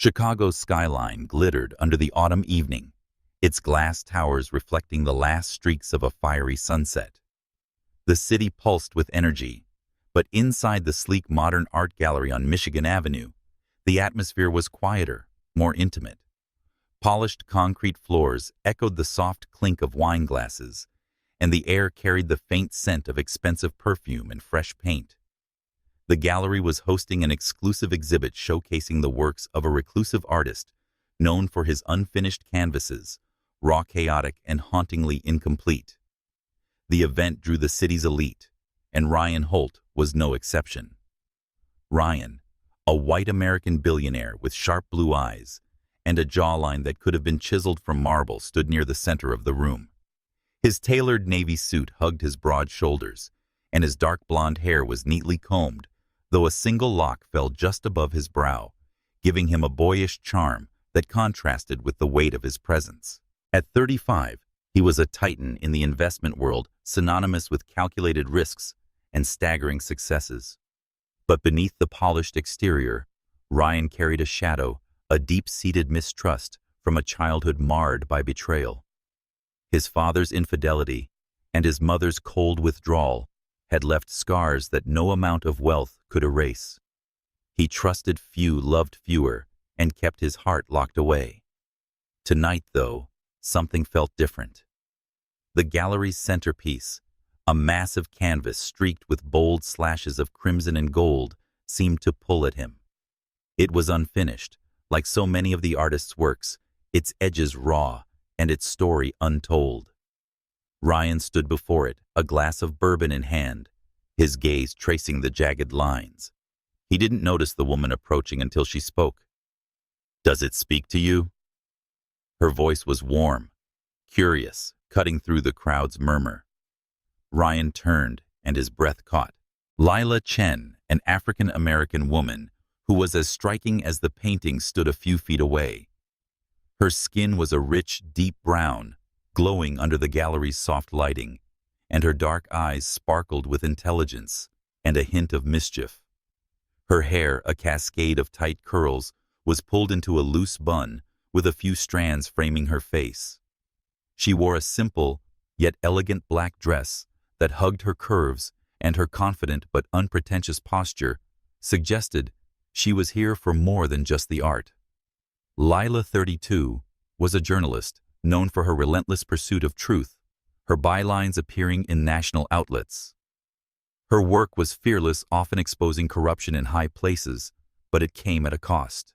Chicago's skyline glittered under the autumn evening, its glass towers reflecting the last streaks of a fiery sunset. The city pulsed with energy, but inside the sleek modern art gallery on Michigan Avenue, the atmosphere was quieter, more intimate. Polished concrete floors echoed the soft clink of wine glasses, and the air carried the faint scent of expensive perfume and fresh paint. The gallery was hosting an exclusive exhibit showcasing the works of a reclusive artist known for his unfinished canvases, raw, chaotic, and hauntingly incomplete. The event drew the city's elite, and Ryan Holt was no exception. Ryan, a white American billionaire with sharp blue eyes and a jawline that could have been chiseled from marble, stood near the center of the room. His tailored navy suit hugged his broad shoulders, and his dark blonde hair was neatly combed, though a single lock fell just above his brow, giving him a boyish charm that contrasted with the weight of his presence. At 35, he was a titan in the investment world, synonymous with calculated risks and staggering successes. But beneath the polished exterior, Ryan carried a shadow, a deep-seated mistrust from a childhood marred by betrayal. His father's infidelity and his mother's cold withdrawal had left scars that no amount of wealth could erase. He trusted few, loved fewer, and kept his heart locked away. Tonight, though, something felt different. The gallery's centerpiece, a massive canvas streaked with bold slashes of crimson and gold, seemed to pull at him. It was unfinished, like so many of the artist's works, its edges raw and its story untold. Ryan stood before it, a glass of bourbon in hand, his gaze tracing the jagged lines. He didn't notice the woman approaching until she spoke. "Does it speak to you?" Her voice was warm, curious, cutting through the crowd's murmur. Ryan turned, and his breath caught. Lila Chen, an African-American woman who was as striking as the painting, stood a few feet away. Her skin was a rich, deep brown, glowing under the gallery's soft lighting, and her dark eyes sparkled with intelligence and a hint of mischief. Her hair, a cascade of tight curls, was pulled into a loose bun, with a few strands framing her face. She wore a simple, yet elegant black dress that hugged her curves, and her confident but unpretentious posture suggested she was here for more than just the art. Lila, 32, was a journalist known for her relentless pursuit of truth, her bylines appearing in national outlets. Her work was fearless, often exposing corruption in high places, but it came at a cost.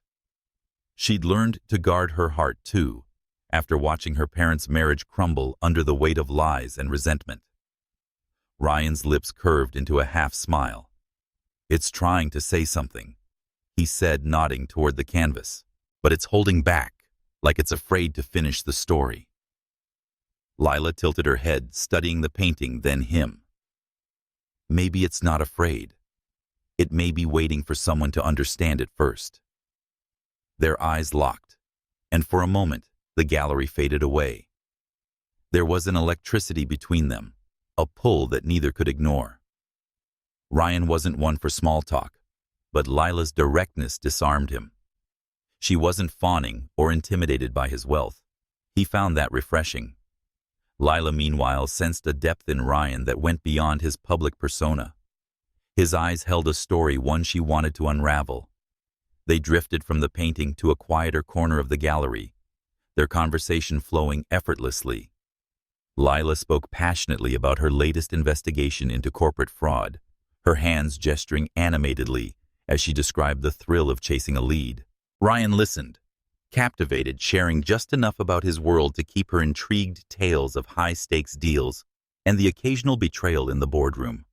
She'd learned to guard her heart, too, after watching her parents' marriage crumble under the weight of lies and resentment. Ryan's lips curved into a half-smile. "It's trying to say something," he said, nodding toward the canvas, "but it's holding back, like it's afraid to finish the story." Lila tilted her head, studying the painting, then him. "Maybe it's not afraid. It may be waiting for someone to understand it first." Their eyes locked, and for a moment, the gallery faded away. There was an electricity between them, a pull that neither could ignore. Ryan wasn't one for small talk, but Lila's directness disarmed him. She wasn't fawning or intimidated by his wealth. He found that refreshing. Lila, meanwhile, sensed a depth in Ryan that went beyond his public persona. His eyes held a story, one she wanted to unravel. They drifted from the painting to a quieter corner of the gallery, their conversation flowing effortlessly. Lila spoke passionately about her latest investigation into corporate fraud, her hands gesturing animatedly as she described the thrill of chasing a lead. Ryan listened, captivated, sharing just enough about his world to keep her intrigued tales of high-stakes deals and the occasional betrayal in the boardroom.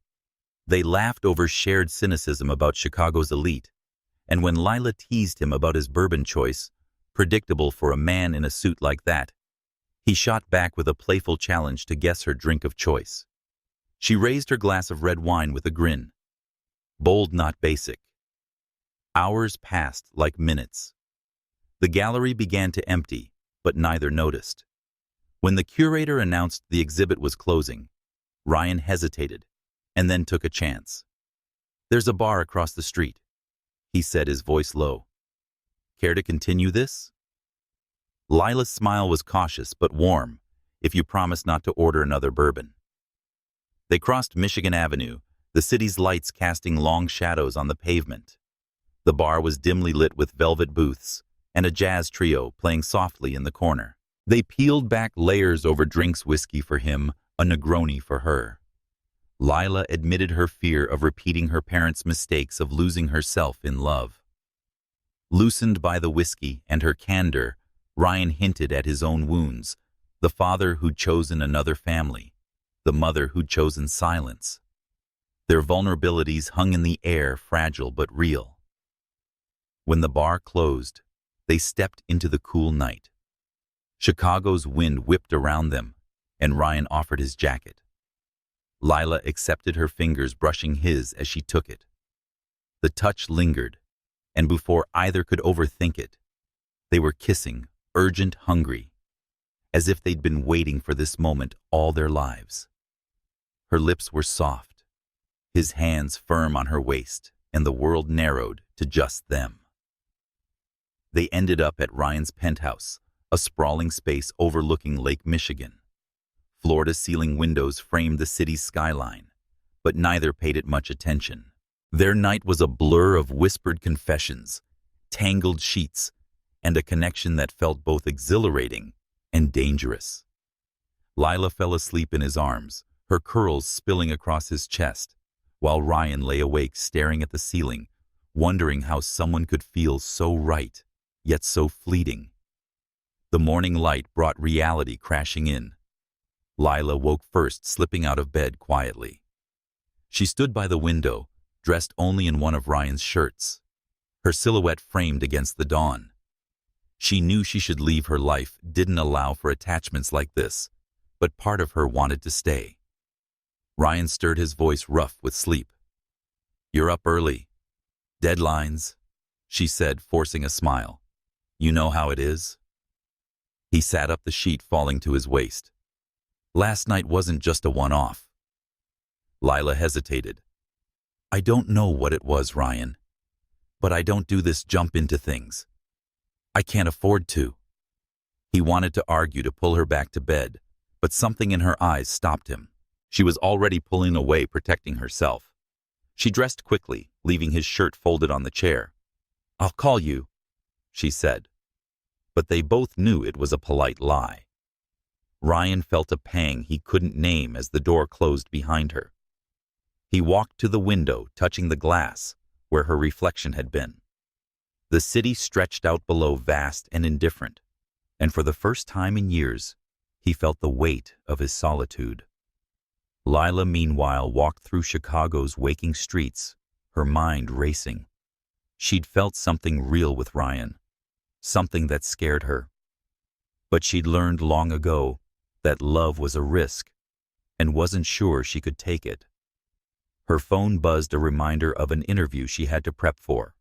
They laughed over shared cynicism about Chicago's elite, and when Lila teased him about his bourbon choice, predictable for a man in a suit like that, he shot back with a playful challenge to guess her drink of choice. She raised her glass of red wine with a grin. Bold, not basic. Hours passed like minutes. The gallery began to empty, but neither noticed. When the curator announced the exhibit was closing, Ryan hesitated, and then took a chance. "There's a bar across the street," he said, his voice low. Care to continue this? Lila's smile was cautious but warm, if you promise not to order another bourbon. They crossed Michigan Avenue, the city's lights casting long shadows on the pavement. The bar was dimly lit with velvet booths, and a jazz trio playing softly in the corner. They peeled back layers over drinks, whiskey for him, a Negroni for her. Lila admitted her fear of repeating her parents' mistakes of losing herself in love. Loosened by the whiskey and her candor, Ryan hinted at his own wounds, the father who'd chosen another family, the mother who'd chosen silence. Their vulnerabilities hung in the air, fragile but real. When the bar closed, they stepped into the cool night. Chicago's wind whipped around them, and Ryan offered his jacket. Lila accepted, her fingers brushing his as she took it. The touch lingered, and before either could overthink it, they were kissing, urgent, hungry, as if they'd been waiting for this moment all their lives. Her lips were soft, his hands firm on her waist, and the world narrowed to just them. They ended up at Ryan's penthouse, a sprawling space overlooking Lake Michigan. Floor-to-ceiling windows framed the city's skyline, but neither paid it much attention. Their night was a blur of whispered confessions, tangled sheets, and a connection that felt both exhilarating and dangerous. Lila fell asleep in his arms, her curls spilling across his chest, while Ryan lay awake staring at the ceiling, wondering how someone could feel so right, yet so fleeting. The morning light brought reality crashing in. Lila woke first, slipping out of bed quietly. She stood by the window, dressed only in one of Ryan's shirts, her silhouette framed against the dawn. She knew she should leave. Her life didn't allow for attachments like this, but part of her wanted to stay. Ryan stirred, his voice rough with sleep. "You're up early. Deadlines," she said, forcing a smile. "You know how it is." He sat up, the sheet falling to his waist. "Last night wasn't just a one-off." Lila hesitated. "I don't know what it was, Ryan, but I don't do this jump into things. I can't afford to." He wanted to argue, to pull her back to bed, but something in her eyes stopped him. She was already pulling away, protecting herself. She dressed quickly, leaving his shirt folded on the chair. "I'll call you," she said. But they both knew it was a polite lie. Ryan felt a pang he couldn't name as the door closed behind her. He walked to the window, touching the glass where her reflection had been. The city stretched out below, vast and indifferent, and for the first time in years, he felt the weight of his solitude. Lila, meanwhile, walked through Chicago's waking streets, her mind racing. She'd felt something real with Ryan, something that scared her. But she'd learned long ago that love was a risk, and wasn't sure she could take it. Her phone buzzed, a reminder of an interview she had to prep for.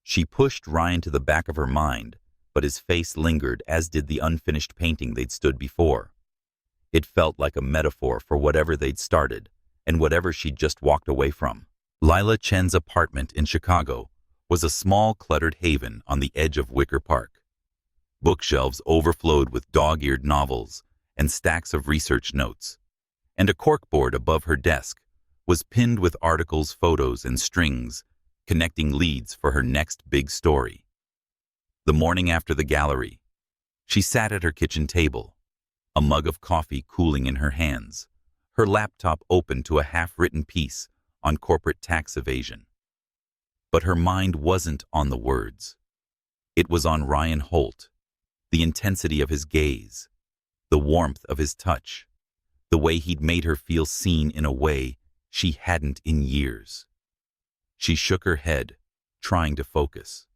She pushed Ryan to the back of her mind, but his face lingered, as did the unfinished painting they'd stood before. It felt like a metaphor for whatever they'd started, and whatever she'd just walked away from. Lila Chen's apartment in Chicago was a small, cluttered haven on the edge of Wicker Park. Bookshelves overflowed with dog-eared novels and stacks of research notes, and a corkboard above her desk was pinned with articles, photos, and strings connecting leads for her next big story. The morning after the gallery, she sat at her kitchen table, a mug of coffee cooling in her hands, her laptop open to a half-written piece on corporate tax evasion. But her mind wasn't on the words. It was on Ryan Holt, the intensity of his gaze, the warmth of his touch, the way he'd made her feel seen in a way she hadn't in years. She shook her head, trying to focus.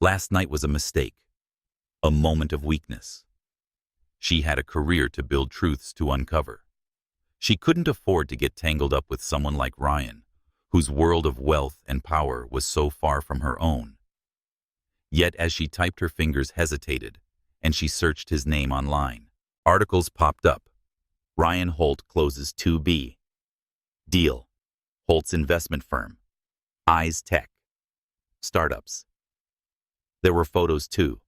Last night was a mistake, a moment of weakness. She had a career to build, truths to uncover. She couldn't afford to get tangled up with someone like Ryan, whose world of wealth and power was so far from her own. Yet as she typed, her fingers hesitated, and she searched his name online. Articles popped up. Ryan Holt closes 2B. Deal. Holt's investment firm. Eyes Tech. Startups. There were photos too.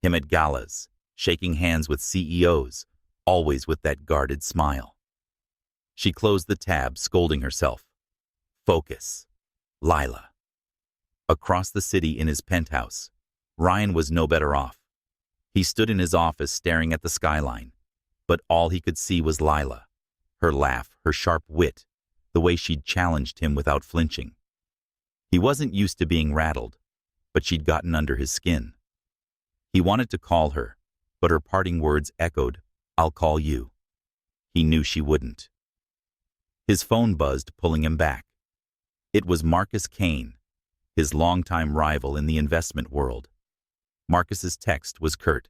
Him at galas, shaking hands with CEOs, always with that guarded smile. She closed the tab, scolding herself. Focus. Lila. Across the city in his penthouse, Ryan was no better off. He stood in his office staring at the skyline, but all he could see was Lila. Her laugh, her sharp wit, the way she'd challenged him without flinching. He wasn't used to being rattled, but she'd gotten under his skin. He wanted to call her, but her parting words echoed, "I'll call you." He knew she wouldn't. His phone buzzed, pulling him back. It was Marcus Kane, his longtime rival in the investment world. Marcus's text was curt.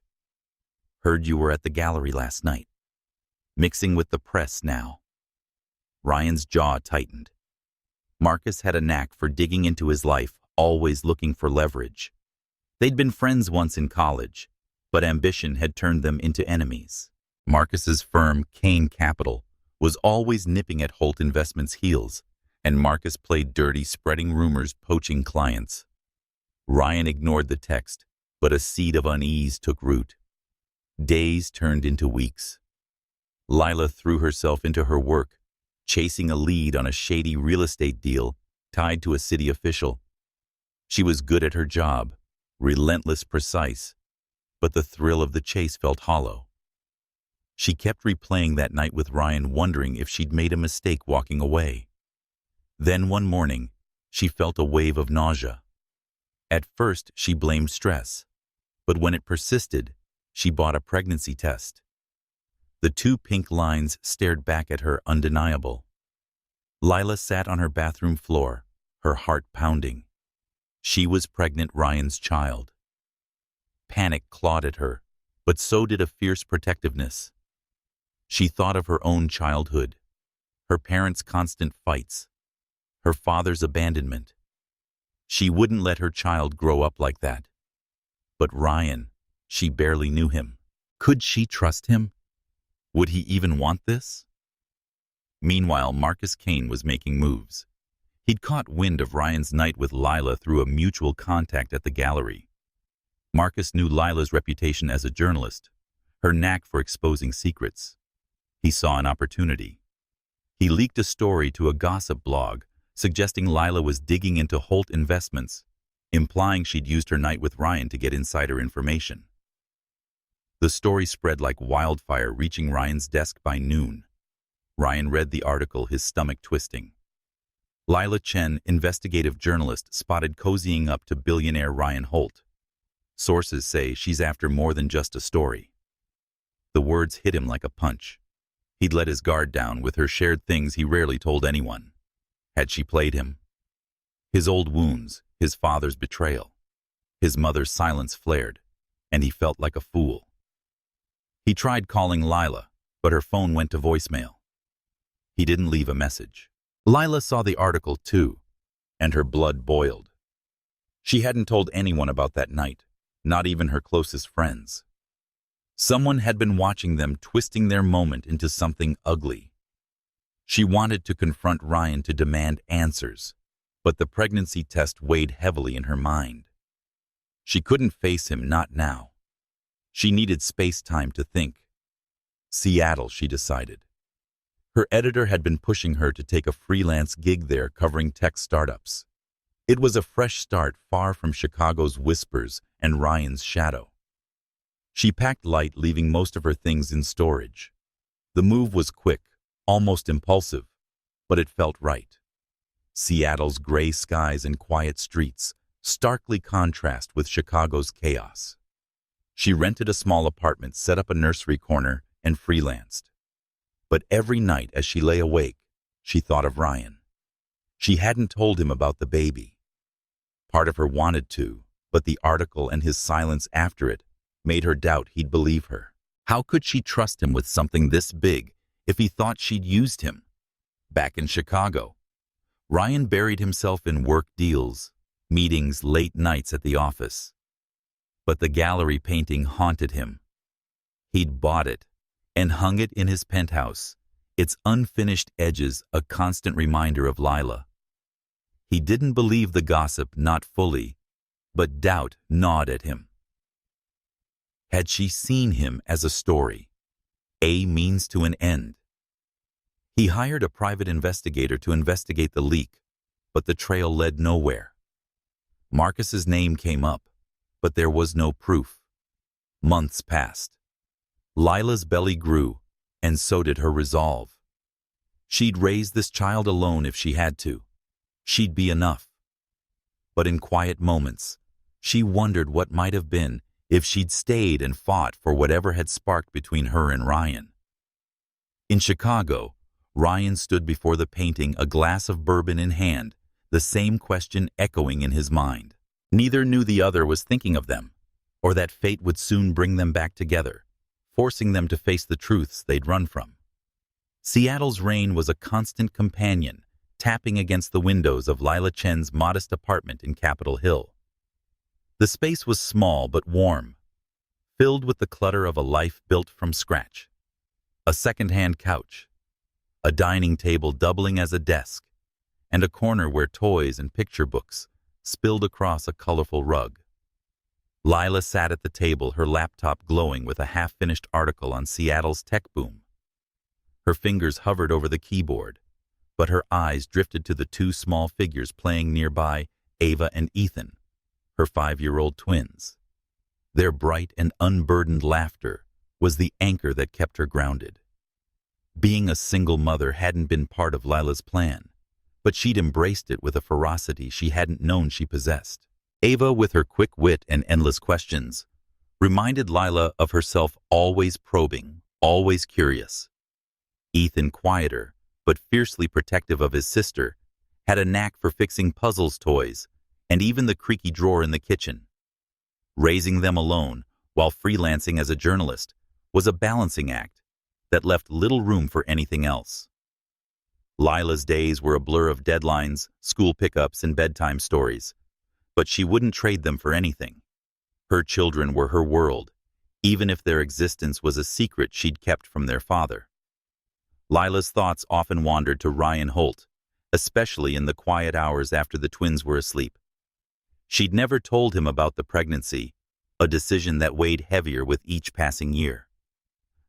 "Heard you were at the gallery last night. Mixing with the press now." Ryan's jaw tightened. Marcus had a knack for digging into his life, always looking for leverage. They'd been friends once in college, but ambition had turned them into enemies. Marcus's firm, Kane Capital, was always nipping at Holt Investments' heels, and Marcus played dirty, spreading rumors, poaching clients. Ryan ignored the text, but a seed of unease took root. Days turned into weeks. Lila threw herself into her work, chasing a lead on a shady real estate deal tied to a city official. She was good at her job, relentless, precise, but the thrill of the chase felt hollow. She kept replaying that night with Ryan, wondering if she'd made a mistake walking away. Then one morning, she felt a wave of nausea. At first, she blamed stress, but when it persisted, she bought a pregnancy test. The two pink lines stared back at her, undeniable. Lila sat on her bathroom floor, her heart pounding. She was pregnant, Ryan's child. Panic clawed at her, but so did a fierce protectiveness. She thought of her own childhood, her parents' constant fights, her father's abandonment. She wouldn't let her child grow up like that. But Ryan, she barely knew him. Could she trust him? Would he even want this? Meanwhile, Marcus Kane was making moves. He'd caught wind of Ryan's night with Lila through a mutual contact at the gallery. Marcus knew Lila's reputation as a journalist, her knack for exposing secrets. He saw an opportunity. He leaked a story to a gossip blog, suggesting Lila was digging into Holt Investments, implying she'd used her night with Ryan to get insider information. The story spread like wildfire, reaching Ryan's desk by noon. Ryan read the article, his stomach twisting. Lila Chen, investigative journalist, spotted cozying up to billionaire Ryan Holt. Sources say she's after more than just a story. The words hit him like a punch. He'd let his guard down, with her shared things he rarely told anyone. Had she played him? His old wounds, his father's betrayal. His mother's silence flared, and he felt like a fool. He tried calling Lila, but her phone went to voicemail. He didn't leave a message. Lila saw the article too, and her blood boiled. She hadn't told anyone about that night, not even her closest friends. Someone had been watching them, twisting their moment into something ugly. She wanted to confront Ryan, to demand answers, but the pregnancy test weighed heavily in her mind. She couldn't face him, not now. She needed space-time to think. Seattle, she decided. Her editor had been pushing her to take a freelance gig there, covering tech startups. It was a fresh start, far from Chicago's whispers and Ryan's shadow. She packed light, leaving most of her things in storage. The move was quick, almost impulsive, but it felt right. Seattle's gray skies and quiet streets starkly contrast with Chicago's chaos. She rented a small apartment, set up a nursery corner, and freelanced. But every night as she lay awake, she thought of Ryan. She hadn't told him about the baby. Part of her wanted to, but the article and his silence after it made her doubt he'd believe her. How could she trust him with something this big if he thought she'd used him? Back in Chicago, Ryan buried himself in work deals, meetings, late nights at the office. But the gallery painting haunted him. He'd bought it and hung it in his penthouse, its unfinished edges a constant reminder of Lila. He didn't believe the gossip, not fully, but doubt gnawed at him. Had she seen him as a story, a means to an end? He hired a private investigator to investigate the leak, but the trail led nowhere. Marcus's name came up, but there was no proof. Months passed. Lila's belly grew, and so did her resolve. She'd raise this child alone if she had to. She'd be enough. But in quiet moments, she wondered what might have been if she'd stayed and fought for whatever had sparked between her and Ryan. In Chicago, Ryan stood before the painting, a glass of bourbon in hand, the same question echoing in his mind. Neither knew the other was thinking of them, or that fate would soon bring them back together, forcing them to face the truths they'd run from. Seattle's rain was a constant companion, tapping against the windows of Lila Chen's modest apartment in Capitol Hill. The space was small but warm, filled with the clutter of a life built from scratch. A second-hand couch, a dining table doubling as a desk, and a corner where toys and picture books spilled across a colorful rug. Lila sat at the table, her laptop glowing with a half-finished article on Seattle's tech boom. Her fingers hovered over the keyboard, but her eyes drifted to the two small figures playing nearby, Ava and Ethan, her 5-year-old twins. Their bright and unburdened laughter was the anchor that kept her grounded. Being a single mother hadn't been part of Lila's plan, but she'd embraced it with a ferocity she hadn't known she possessed. Ava, with her quick wit and endless questions, reminded Lila of herself, always probing, always curious. Ethan, quieter, but fiercely protective of his sister, had a knack for fixing puzzles, toys, and even the creaky drawer in the kitchen. Raising them alone, while freelancing as a journalist, was a balancing act that left little room for anything else. Lila's days were a blur of deadlines, school pickups, and bedtime stories, but she wouldn't trade them for anything. Her children were her world, even if their existence was a secret she'd kept from their father. Lila's thoughts often wandered to Ryan Holt, especially in the quiet hours after the twins were asleep. She'd never told him about the pregnancy, a decision that weighed heavier with each passing year.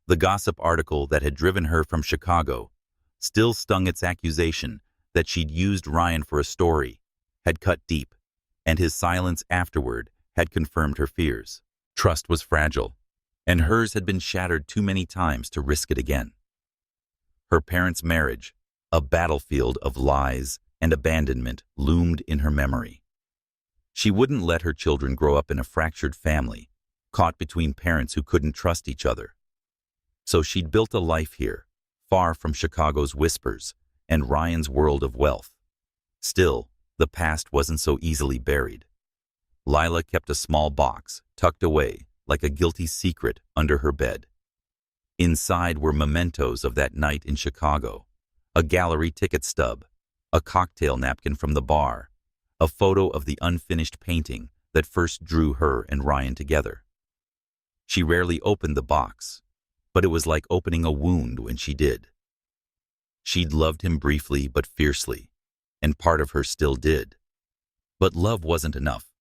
The gossip article that had driven her from Chicago still stung. Its accusation that she'd used Ryan for a story had cut deep, and his silence afterward had confirmed her fears. Trust was fragile, and hers had been shattered too many times to risk it again. Her parents' marriage, a battlefield of lies and abandonment, loomed in her memory. She wouldn't let her children grow up in a fractured family, caught between parents who couldn't trust each other. So she'd built a life here, far from Chicago's whispers and Ryan's world of wealth. Still, the past wasn't so easily buried. Lila kept a small box, tucked away, like a guilty secret, under her bed. Inside were mementos of that night in Chicago, a gallery ticket stub, a cocktail napkin from the bar, a photo of the unfinished painting that first drew her and Ryan together. She rarely opened the box, but it was like opening a wound when she did. She'd loved him briefly but fiercely, and part of her still did. But love wasn't enough,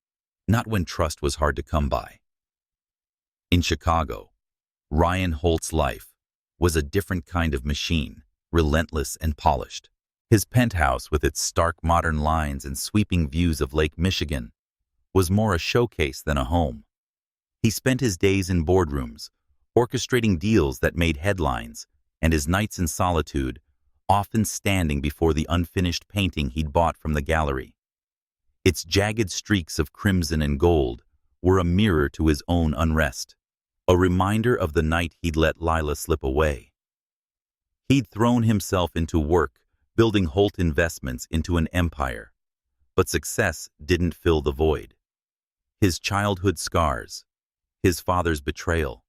not when trust was hard to come by. In Chicago, Ryan Holt's life was a different kind of machine, relentless and polished. His penthouse, with its stark modern lines and sweeping views of Lake Michigan, was more a showcase than a home. He spent his days in boardrooms, orchestrating deals that made headlines, and his nights in solitude, often standing before the unfinished painting he'd bought from the gallery. Its jagged streaks of crimson and gold were a mirror to his own unrest, a reminder of the night he'd let Lila slip away. He'd thrown himself into work, building Holt Investments into an empire, but success didn't fill the void. His childhood scars, his father's betrayal,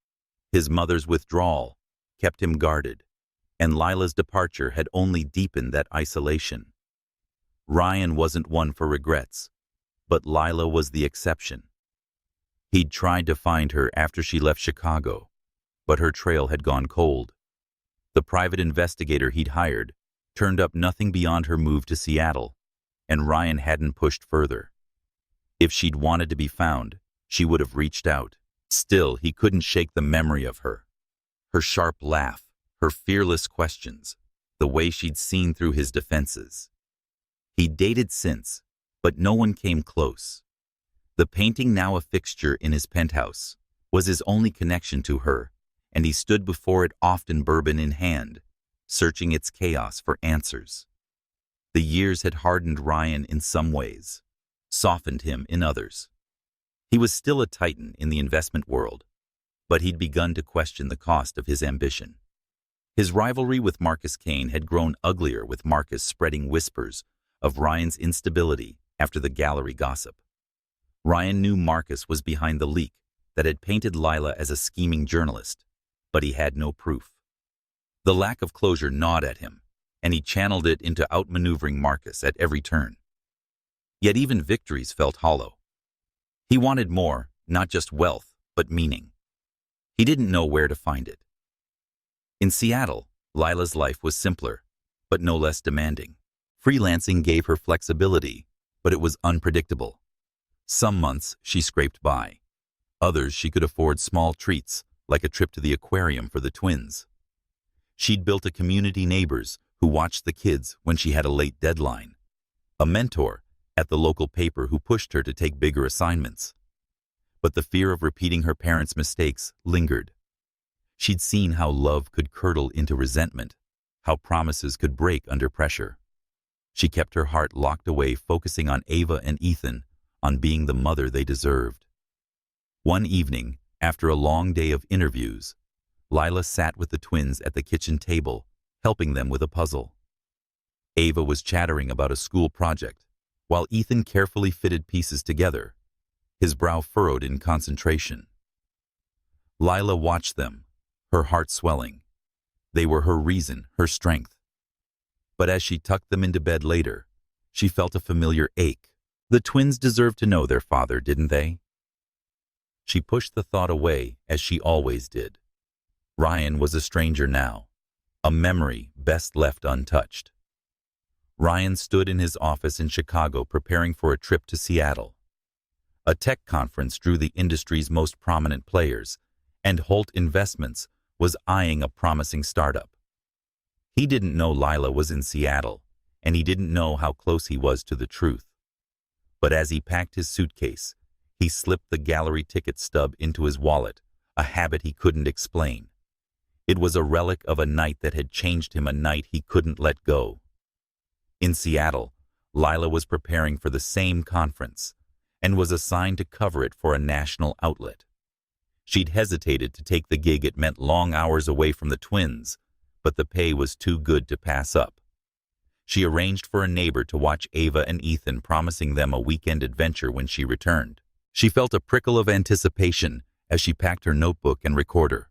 his mother's withdrawal kept him guarded, and Lila's departure had only deepened that isolation. Ryan wasn't one for regrets, but Lila was the exception. He'd tried to find her after she left Chicago, but her trail had gone cold. The private investigator he'd hired turned up nothing beyond her move to Seattle, and Ryan hadn't pushed further. If she'd wanted to be found, she would have reached out. Still, he couldn't shake the memory of her. Her sharp laugh, her fearless questions, the way she'd seen through his defenses. He'd dated since, but no one came close. The painting, now a fixture in his penthouse, was his only connection to her, and he stood before it, often bourbon in hand, searching its chaos for answers. The years had hardened Ryan in some ways, softened him in others. He was still a titan in the investment world, but he'd begun to question the cost of his ambition. His rivalry with Marcus Kane had grown uglier, with Marcus spreading whispers of Ryan's instability after the gallery gossip. Ryan knew Marcus was behind the leak that had painted Lila as a scheming journalist, but he had no proof. The lack of closure gnawed at him, and he channeled it into outmaneuvering Marcus at every turn. Yet even victories felt hollow. He wanted more, not just wealth, but meaning. He didn't know where to find it. In Seattle, Lila's life was simpler, but no less demanding. Freelancing gave her flexibility, but it was unpredictable. Some months she scraped by. Others she could afford small treats, like a trip to the aquarium for the twins. She'd built a community, neighbors who watched the kids when she had a late deadline, a mentor at the local paper who pushed her to take bigger assignments. But the fear of repeating her parents' mistakes lingered. She'd seen how love could curdle into resentment, how promises could break under pressure. She kept her heart locked away, focusing on Ava and Ethan, on being the mother they deserved. One evening, after a long day of interviews, Lila sat with the twins at the kitchen table, helping them with a puzzle. Ava was chattering about a school project, while Ethan carefully fitted pieces together, his brow furrowed in concentration. Lila watched them, her heart swelling. They were her reason, her strength. But as she tucked them into bed later, she felt a familiar ache. The twins deserved to know their father, didn't they? She pushed the thought away, as she always did. Ryan was a stranger now, a memory best left untouched. Ryan stood in his office in Chicago, preparing for a trip to Seattle. A tech conference drew the industry's most prominent players, and Holt Investments was eyeing a promising startup. He didn't know Lila was in Seattle, and he didn't know how close he was to the truth. But as he packed his suitcase, he slipped the gallery ticket stub into his wallet, a habit he couldn't explain. It was a relic of a night that had changed him, a night he couldn't let go. In Seattle, Lila was preparing for the same conference and was assigned to cover it for a national outlet. She'd hesitated to take the gig. It meant long hours away from the twins, but the pay was too good to pass up. She arranged for a neighbor to watch Ava and Ethan, promising them a weekend adventure when she returned. She felt a prickle of anticipation as she packed her notebook and recorder.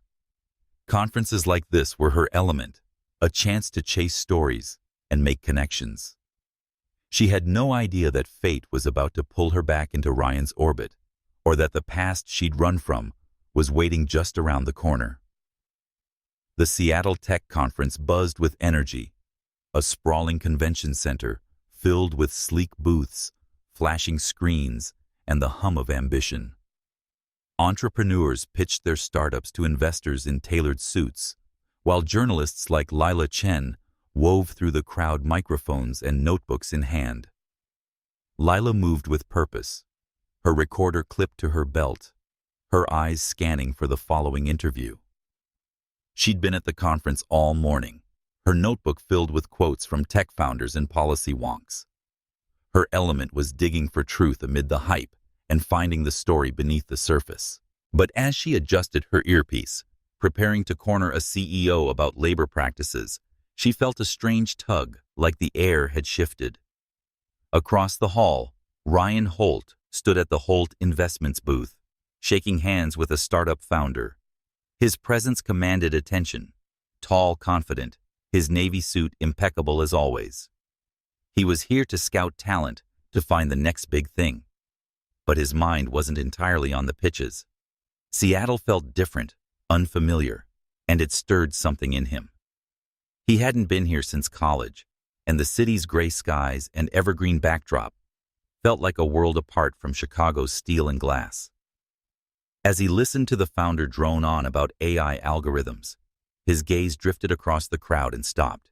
Conferences like this were her element, a chance to chase stories and make connections. She had no idea that fate was about to pull her back into Ryan's orbit, or that the past she'd run from was waiting just around the corner. The Seattle Tech Conference buzzed with energy, a sprawling convention center filled with sleek booths, flashing screens, and the hum of ambition. Entrepreneurs pitched their startups to investors in tailored suits, while journalists like Lila Chen wove through the crowd, microphones and notebooks in hand. Lila moved with purpose, her recorder clipped to her belt, her eyes scanning for the following interview. She'd been at the conference all morning, her notebook filled with quotes from tech founders and policy wonks. Her element was digging for truth amid the hype and finding the story beneath the surface. But as she adjusted her earpiece, preparing to corner a CEO about labor practices, she felt a strange tug, like the air had shifted. Across the hall, Ryan Holt stood at the Holt Investments booth, shaking hands with a startup founder. His presence commanded attention. Tall, confident, his navy suit impeccable as always. He was here to scout talent, to find the next big thing. But his mind wasn't entirely on the pitches. Seattle felt different, unfamiliar, and it stirred something in him. He hadn't been here since college, and the city's gray skies and evergreen backdrop felt like a world apart from Chicago's steel and glass. As he listened to the founder drone on about AI algorithms, his gaze drifted across the crowd and stopped.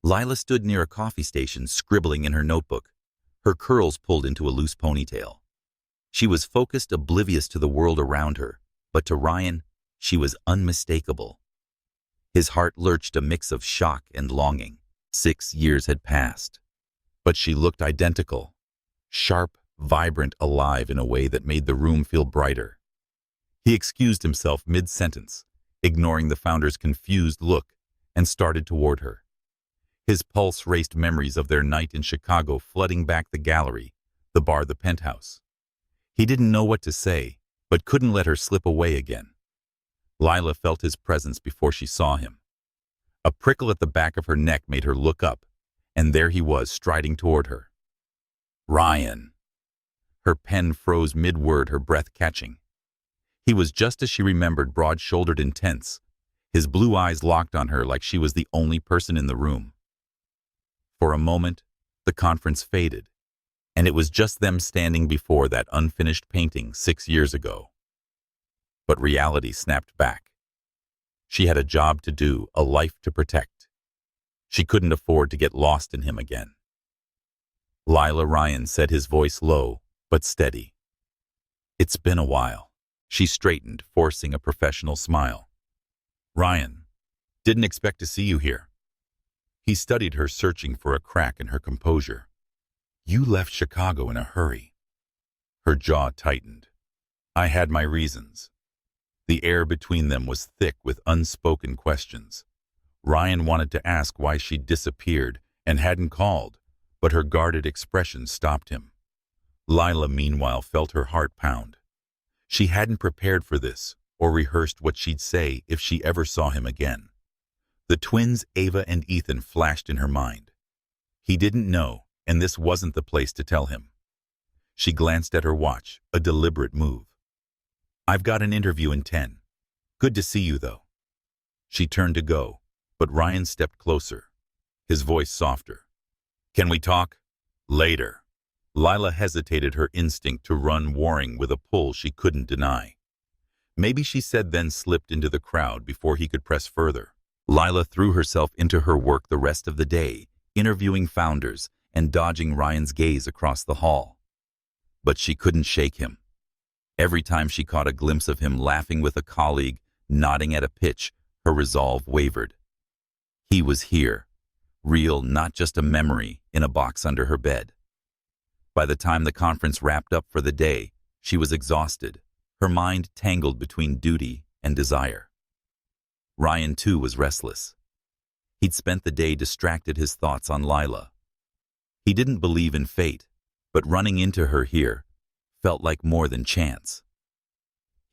Lila stood near a coffee station, scribbling in her notebook, her curls pulled into a loose ponytail. She was focused, oblivious to the world around her, but to Ryan, she was unmistakable. His heart lurched, a mix of shock and longing. 6 years had passed, but she looked identical, sharp, vibrant, alive in a way that made the room feel brighter. He excused himself mid-sentence, ignoring the founder's confused look, and started toward her. His pulse raced, memories of their night in Chicago flooding back the gallery, the bar, the penthouse. He didn't know what to say, but couldn't let her slip away again. Lila felt his presence before she saw him. A prickle at the back of her neck made her look up, and there he was, striding toward her. Ryan. Her pen froze mid-word, her breath catching. He was just as she remembered, broad-shouldered, intense, his blue eyes locked on her like she was the only person in the room. For a moment, the conference faded, and it was just them standing before that unfinished painting 6 years ago. But reality snapped back. She had a job to do, a life to protect. She couldn't afford to get lost in him again. Lila, Ryan said, his voice low but steady. It's been a while. She straightened, forcing a professional smile. Ryan, didn't expect to see you here. He studied her, searching for a crack in her composure. You left Chicago in a hurry. Her jaw tightened. I had my reasons. The air between them was thick with unspoken questions. Ryan wanted to ask why she'd disappeared and hadn't called, but her guarded expression stopped him. Lila, meanwhile, felt her heart pound. She hadn't prepared for this or rehearsed what she'd say if she ever saw him again. The twins, Ava and Ethan, flashed in her mind. He didn't know, and this wasn't the place to tell him. She glanced at her watch, a deliberate move. I've got an interview in 10. Good to see you, though. She turned to go, but Ryan stepped closer, his voice softer. Can we talk? Later. Lila hesitated, her instinct to run warring with a pull she couldn't deny. Maybe she said, then slipped into the crowd before he could press further. Lila threw herself into her work the rest of the day, interviewing founders and dodging Ryan's gaze across the hall. But she couldn't shake him. Every time she caught a glimpse of him laughing with a colleague, nodding at a pitch, her resolve wavered. He was here, real, not just a memory in a box under her bed. By the time the conference wrapped up for the day, she was exhausted, her mind tangled between duty and desire. Ryan, too, was restless. He'd spent the day distracted, his thoughts on Lila. He didn't believe in fate, but running into her here felt like more than chance.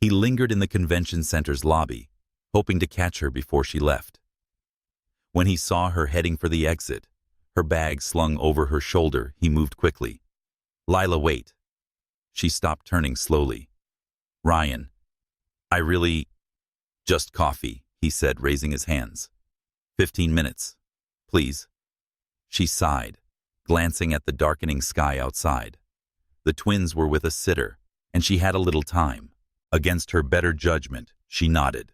He lingered in the convention center's lobby, hoping to catch her before she left. When he saw her heading for the exit, her bag slung over her shoulder, he moved quickly. Lila, wait. She stopped, turning slowly. Ryan, just coffee, he said, raising his hands. 15 minutes, please. She sighed, glancing at the darkening sky outside. The twins were with a sitter, and she had a little time. Against her better judgment, she nodded.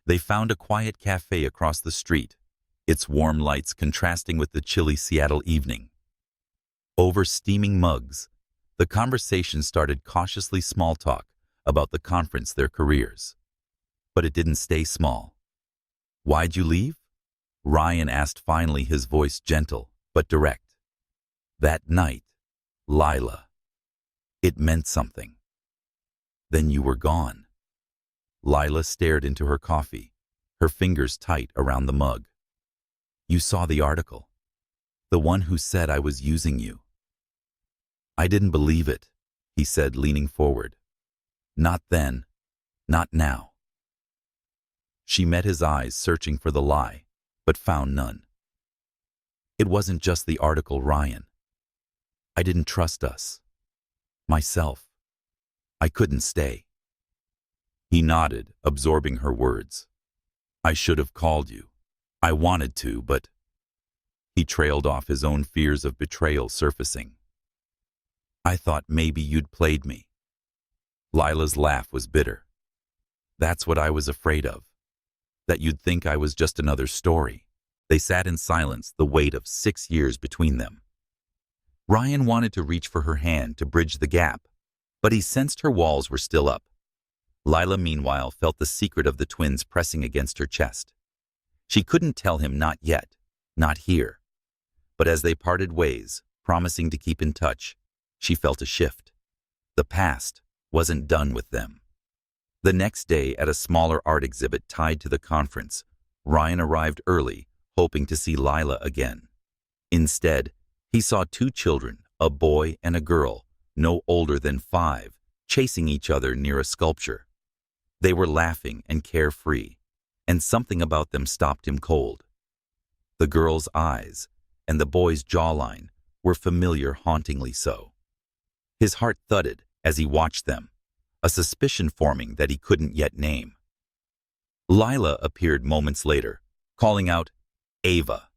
They found a quiet cafe across the street, its warm lights contrasting with the chilly Seattle evening. Over steaming mugs, the conversation started, cautiously small talk about the conference, their careers. But it didn't stay small. Why'd you leave? Ryan asked finally, his voice gentle but direct. That night, Lila. It meant something. Then you were gone. Lila stared into her coffee, her fingers tight around the mug. You saw the article. The one who said I was using you. I didn't believe it, he said, leaning forward. Not then, not now. She met his eyes, searching for the lie, but found none. It wasn't just the article, Ryan. I didn't trust us. Myself. I couldn't stay. He nodded, absorbing her words. I should have called you. I wanted to, but... He trailed off, his own fears of betrayal surfacing. I thought maybe you'd played me." Lila's laugh was bitter. "That's what I was afraid of, that you'd think I was just another story." They sat in silence, the weight of 6 years between them. Ryan wanted to reach for her hand to bridge the gap, but he sensed her walls were still up. Lila, meanwhile, felt the secret of the twins pressing against her chest. She couldn't tell him not yet, not here. But as they parted ways, promising to keep in touch, she felt a shift. The past wasn't done with them. The next day, at a smaller art exhibit tied to the conference, Ryan arrived early, hoping to see Lila again. Instead, he saw 2 children, a boy and a girl, no older than 5, chasing each other near a sculpture. They were laughing and carefree, and something about them stopped him cold. The girl's eyes and the boy's jawline were familiar, hauntingly so. His heart thudded as he watched them, a suspicion forming that he couldn't yet name. Lila appeared moments later, calling out, "Ava!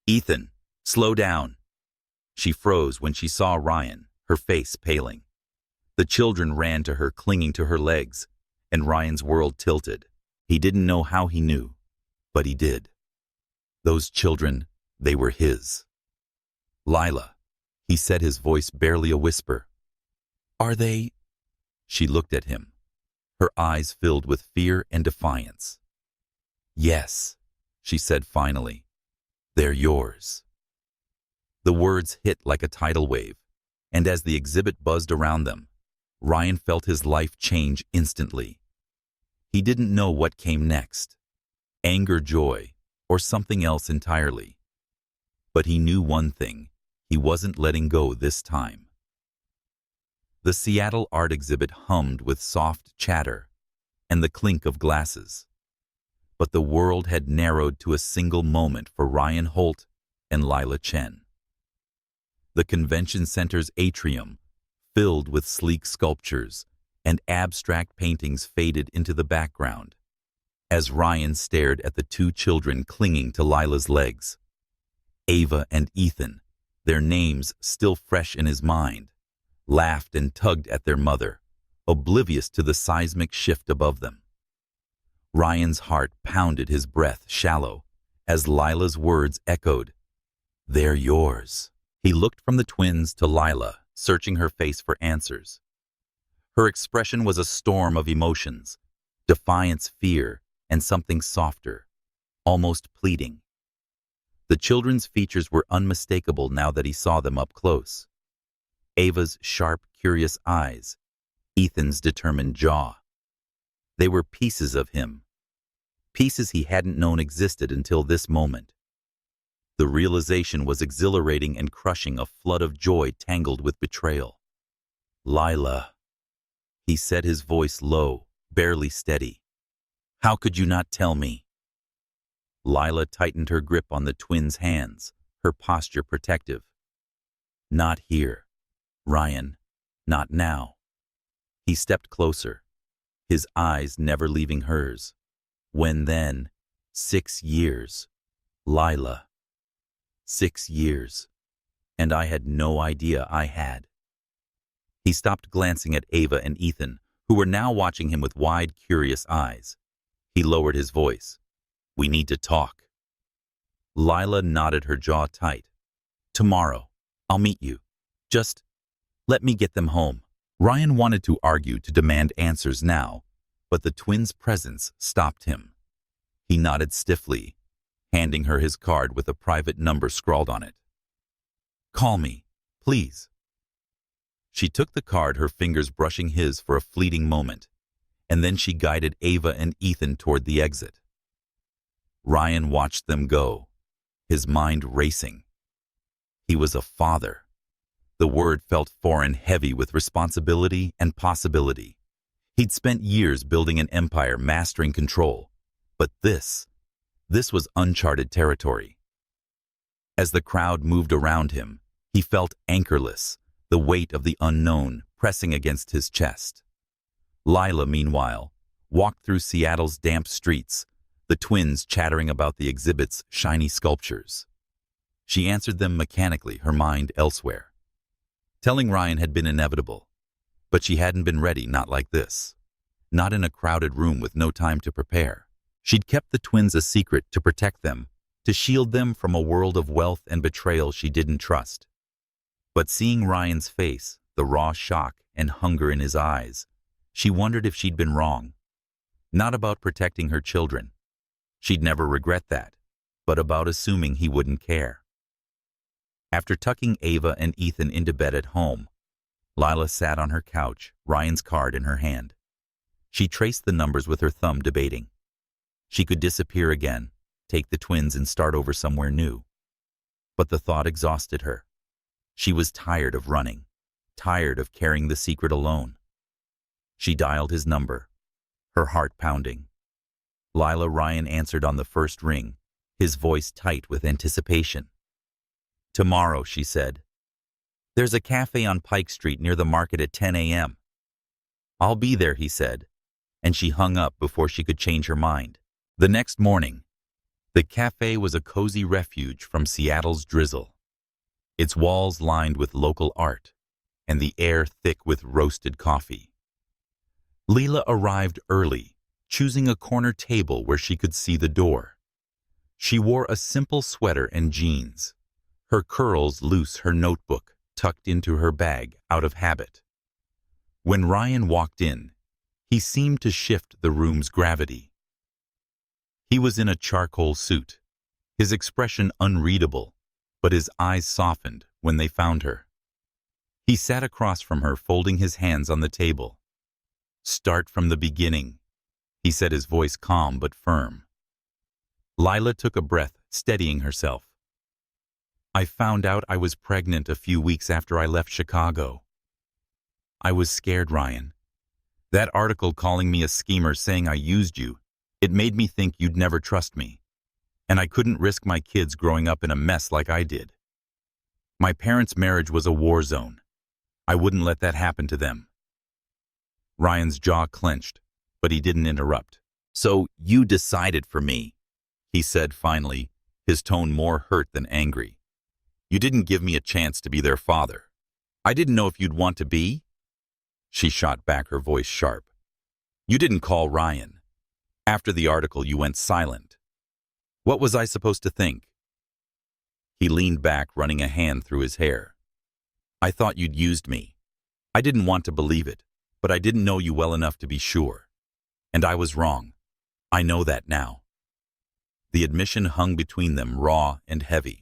Ethan, slow down!" She froze when she saw Ryan, her face paling. The children ran to her, clinging to her legs, and Ryan's world tilted. He didn't know how he knew, but he did. Those children, they were his. "Lila," he said, his voice barely a whisper. "Are they?" She looked at him, her eyes filled with fear and defiance. "Yes," she said finally. "They're yours." The words hit like a tidal wave, and as the exhibit buzzed around them, Ryan felt his life change instantly. He didn't know what came next, anger, joy, or something else entirely. But he knew one thing: he wasn't letting go this time. The Seattle art exhibit hummed with soft chatter and the clink of glasses. But the world had narrowed to a single moment for Ryan Holt and Lila Chen. The convention center's atrium, filled with sleek sculptures and abstract paintings, faded into the background as Ryan stared at the 2 children clinging to Lila's legs. Ava and Ethan, their names still fresh in his mind, laughed and tugged at their mother, oblivious to the seismic shift above them. Ryan's heart pounded, his breath shallow, as Lila's words echoed, "They're yours." He looked from the twins to Lila, searching her face for answers. Her expression was a storm of emotions: defiance, fear, and something softer, almost pleading. The children's features were unmistakable now that he saw them up close. Ava's sharp, curious eyes, Ethan's determined jaw. They were pieces of him, pieces he hadn't known existed until this moment. The realization was exhilarating and crushing, a flood of joy tangled with betrayal. "Lila," he said, his voice low, barely steady. "How could you not tell me?" Lila tightened her grip on the twins' hands, her posture protective. "Not here, Ryan, not now." He stepped closer, his eyes never leaving hers. "When then? 6 years, Lila. 6 years, and I had no idea I had." He stopped, glancing at Ava and Ethan, who were now watching him with wide, curious eyes. He lowered his voice. "We need to talk." Lila nodded, her jaw tight. "Tomorrow, I'll meet you. Just let me get them home." Ryan wanted to argue, to demand answers now, but the twins' presence stopped him. He nodded stiffly, handing her his card with a private number scrawled on it. "Call me, please." She took the card, her fingers brushing his for a fleeting moment, and then she guided Ava and Ethan toward the exit. Ryan watched them go, his mind racing. He was a father. The word felt foreign, heavy with responsibility and possibility. He'd spent years building an empire, mastering control, but this was uncharted territory. As the crowd moved around him, he felt anchorless, the weight of the unknown pressing against his chest. Lila, meanwhile, walked through Seattle's damp streets, the twins chattering about the exhibit's shiny sculptures. She answered them mechanically, her mind elsewhere. Telling Ryan had been inevitable, but she hadn't been ready, not like this. Not in a crowded room with no time to prepare. She'd kept the twins a secret to protect them, to shield them from a world of wealth and betrayal she didn't trust. But seeing Ryan's face, the raw shock and hunger in his eyes, she wondered if she'd been wrong. Not about protecting her children. She'd never regret that, but about assuming he wouldn't care. After tucking Ava and Ethan into bed at home, Lila sat on her couch, Ryan's card in her hand. She traced the numbers with her thumb, debating. She could disappear again, take the twins and start over somewhere new. But the thought exhausted her. She was tired of running, tired of carrying the secret alone. She dialed his number, her heart pounding. Lila. Ryan answered on the first ring, his voice tight with anticipation. "Tomorrow," she said. "There's a cafe on Pike Street near the market at 10 a.m. "I'll be there," he said, and she hung up before she could change her mind. The next morning, the cafe was a cozy refuge from Seattle's drizzle, its walls lined with local art, and the air thick with roasted coffee. Lila arrived early, choosing a corner table where she could see the door. She wore a simple sweater and jeans, her curls loose, her notebook tucked into her bag out of habit. When Ryan walked in, he seemed to shift the room's gravity. He was in a charcoal suit, his expression unreadable, but his eyes softened when they found her. He sat across from her, folding his hands on the table. "Start from the beginning," he said, his voice calm but firm. Lila took a breath, steadying herself. "I found out I was pregnant a few weeks after I left Chicago. I was scared, Ryan. That article calling me a schemer, saying I used you, it made me think you'd never trust me. And I couldn't risk my kids growing up in a mess like I did. My parents' marriage was a war zone. I wouldn't let that happen to them." Ryan's jaw clenched, but he didn't interrupt. "So you decided for me," he said finally, his tone more hurt than angry. "You didn't give me a chance to be their father. I didn't know if you'd want to be." She shot back, her voice sharp. "You didn't call Ryan. After the article, you went silent. What was I supposed to think?" He leaned back, running a hand through his hair. "I thought you'd used me. I didn't want to believe it, but I didn't know you well enough to be sure. And I was wrong. I know that now." The admission hung between them, raw and heavy.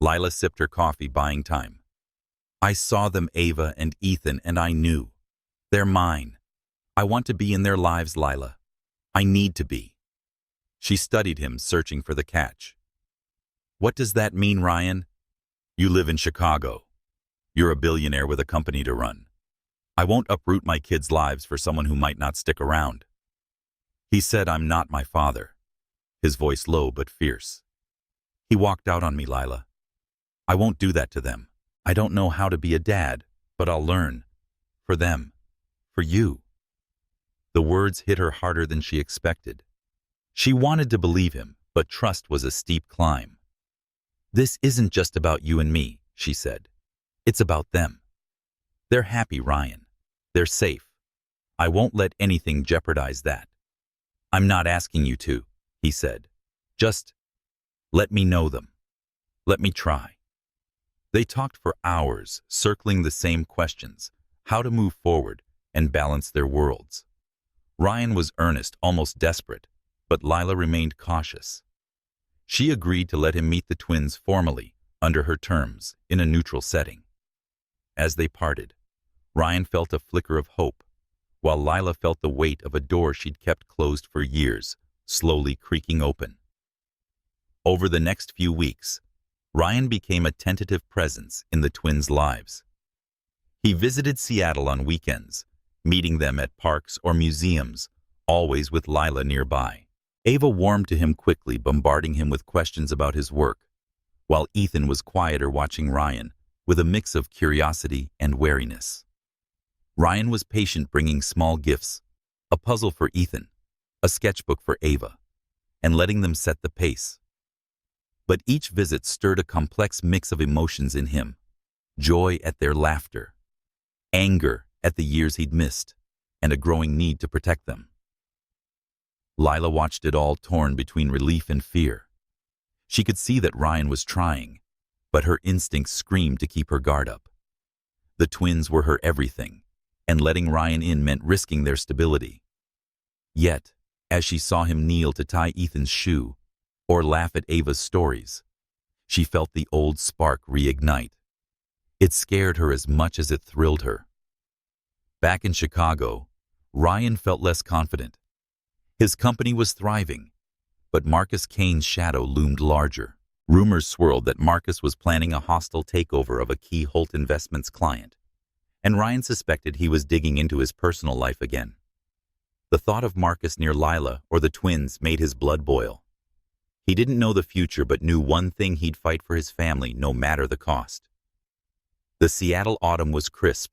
Lila sipped her coffee, buying time. "I saw them, Ava and Ethan, and I knew. They're mine. I want to be in their lives, Lila. I need to be." She studied him, searching for the catch. "What does that mean, Ryan? You live in Chicago. You're a billionaire with a company to run. I won't uproot my kids' lives for someone who might not stick around." He said, "I'm not my father," his voice low but fierce. "He walked out on me, Lila. I won't do that to them. I don't know how to be a dad, but I'll learn. For them. For you." The words hit her harder than she expected. She wanted to believe him, but trust was a steep climb. "This isn't just about you and me," she said. "It's about them. They're happy, Ryan. They're safe. I won't let anything jeopardize that." "I'm not asking you to," he said. "Just let me know them. Let me try." They talked for hours, circling the same questions, how to move forward and balance their worlds. Ryan was earnest, almost desperate, but Lila remained cautious. She agreed to let him meet the twins formally, under her terms, in a neutral setting. As they parted, Ryan felt a flicker of hope, while Lila felt the weight of a door she'd kept closed for years, slowly creaking open. Over the next few weeks, Ryan became a tentative presence in the twins' lives. He visited Seattle on weekends, meeting them at parks or museums, always with Lila nearby. Ava warmed to him quickly, bombarding him with questions about his work, while Ethan was quieter, watching Ryan, with a mix of curiosity and wariness. Ryan was patient, bringing small gifts, a puzzle for Ethan, a sketchbook for Ava, and letting them set the pace. But each visit stirred a complex mix of emotions in him. joy at their laughter, anger at the years he'd missed, and a growing need to protect them. Lila watched it all, torn between relief and fear. She could see that Ryan was trying, but her instincts screamed to keep her guard up. The twins were her everything, and letting Ryan in meant risking their stability. Yet, as she saw him kneel to tie Ethan's shoe or laugh at Ava's stories, she felt the old spark reignite. It scared her as much as it thrilled her. Back in Chicago, Ryan felt less confident. His company was thriving, but Marcus Kane's shadow loomed larger. Rumors swirled that Marcus was planning a hostile takeover of a key Holt Investments client, and Ryan suspected he was digging into his personal life again. The thought of Marcus near Lila or the twins made his blood boil. He didn't know the future, but knew one thing: he'd fight for his family no matter the cost. The Seattle autumn was crisp,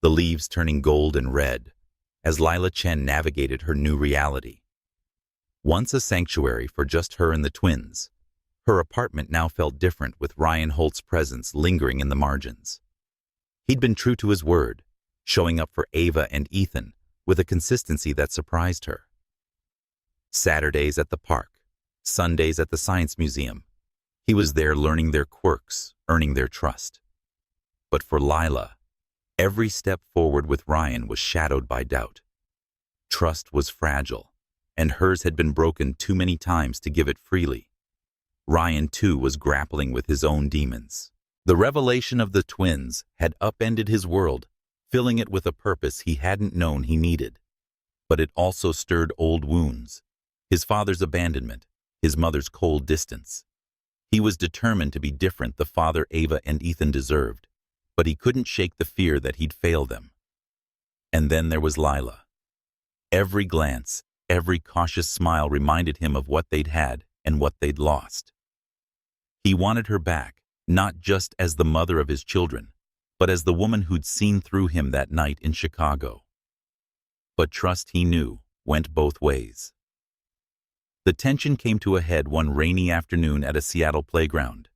the leaves turning gold and red, as Lila Chen navigated her new reality. Once a sanctuary for just her and the twins, her apartment now felt different, with Ryan Holt's presence lingering in the margins. He'd been true to his word, showing up for Ava and Ethan with a consistency that surprised her. Saturdays at the park, Sundays at the Science Museum, he was there learning their quirks, earning their trust. But for Lila, every step forward with Ryan was shadowed by doubt. Trust was fragile, and hers had been broken too many times to give it freely. Ryan, too, was grappling with his own demons. The revelation of the twins had upended his world, filling it with a purpose he hadn't known he needed. But it also stirred old wounds: his father's abandonment, his mother's cold distance. He was determined to be different, the father Ava and Ethan deserved, but he couldn't shake the fear that he'd fail them. And then there was Lila. Every glance, every cautious smile reminded him of what they'd had and what they'd lost. He wanted her back, not just as the mother of his children, but as the woman who'd seen through him that night in Chicago. But trust, he knew, went both ways. The tension came to a head one rainy afternoon at a Seattle playground.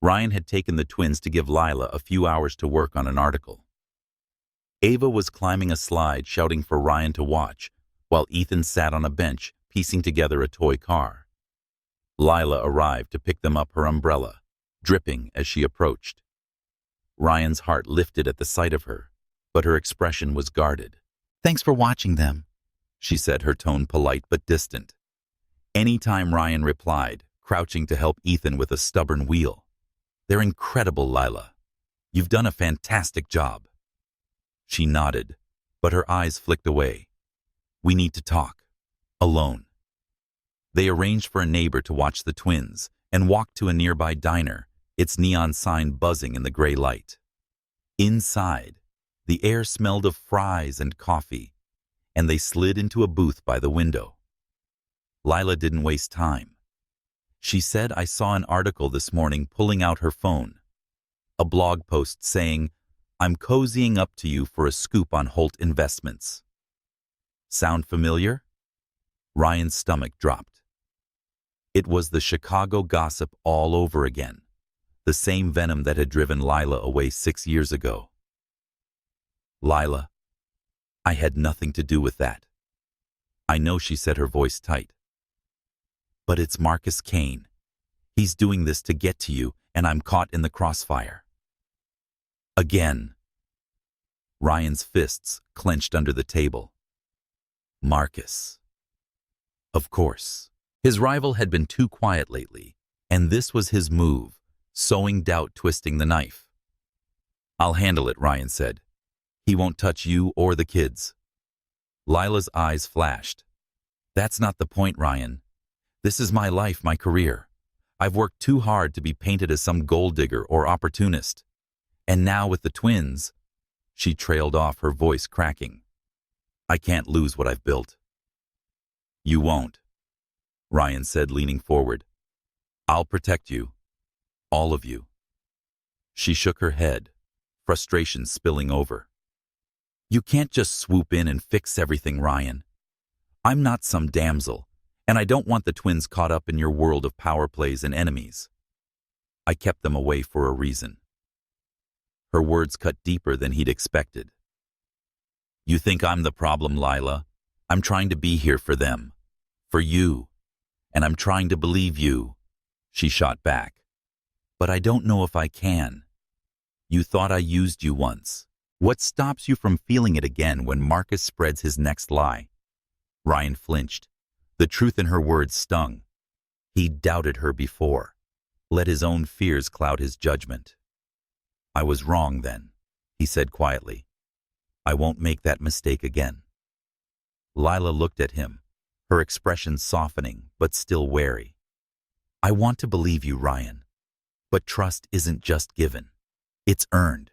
Ryan had taken the twins to give Lila a few hours to work on an article. Ava was climbing a slide, shouting for Ryan to watch, while Ethan sat on a bench, piecing together a toy car. Lila arrived to pick them up, her umbrella dripping as she approached. Ryan's heart lifted at the sight of her, but her expression was guarded. "Thanks for watching them," she said, her tone polite but distant. Anytime Ryan replied, crouching to help Ethan with a stubborn wheel. "They're incredible, Lila. You've done a fantastic job." She nodded, but her eyes flicked away. "We need to talk. Alone." They arranged for a neighbor to watch the twins and walked to a nearby diner, its neon sign buzzing in the gray light. Inside, the air smelled of fries and coffee, and they slid into a booth by the window. Lila didn't waste time. She said, "I saw an article this morning," pulling out her phone. A blog post saying, "I'm cozying up to you for a scoop on Holt Investments." Sound familiar? Ryan's stomach dropped. It was the Chicago gossip all over again, the same venom that had driven Lila away 6 years ago. "Lila, I had nothing to do with that." "I know," she said, her voice tight. "But it's Marcus Kane. He's doing this to get to you, and I'm caught in the crossfire." Again. Ryan's fists clenched under the table. Marcus. Of course. His rival had been too quiet lately, and this was his move, sowing doubt, twisting the knife. "I'll handle it," Ryan said. "He won't touch you or the kids." Lila's eyes flashed. "That's not the point, Ryan. This is my life, my career. I've worked too hard to be painted as some gold digger or opportunist. And now with the twins," she trailed off, her voice cracking, "I can't lose what I've built." "You won't," Ryan said, leaning forward. "I'll protect you. All of you." She shook her head, frustration spilling over. "You can't just swoop in and fix everything, Ryan. I'm not some damsel, and I don't want the twins caught up in your world of power plays and enemies. I kept them away for a reason." Her words cut deeper than he'd expected. "You think I'm the problem, Lila? I'm trying to be here for them. For you. And I'm trying to believe you," she shot back. "But I don't know if I can. You thought I used you once. What stops you from feeling it again when Marcus spreads his next lie?" Ryan flinched. The truth in her words stung. He'd doubted her before, let his own fears cloud his judgment. "I was wrong then," he said quietly. "I won't make that mistake again." Lila looked at him, her expression softening but still wary. "I want to believe you, Ryan. But trust isn't just given. It's earned.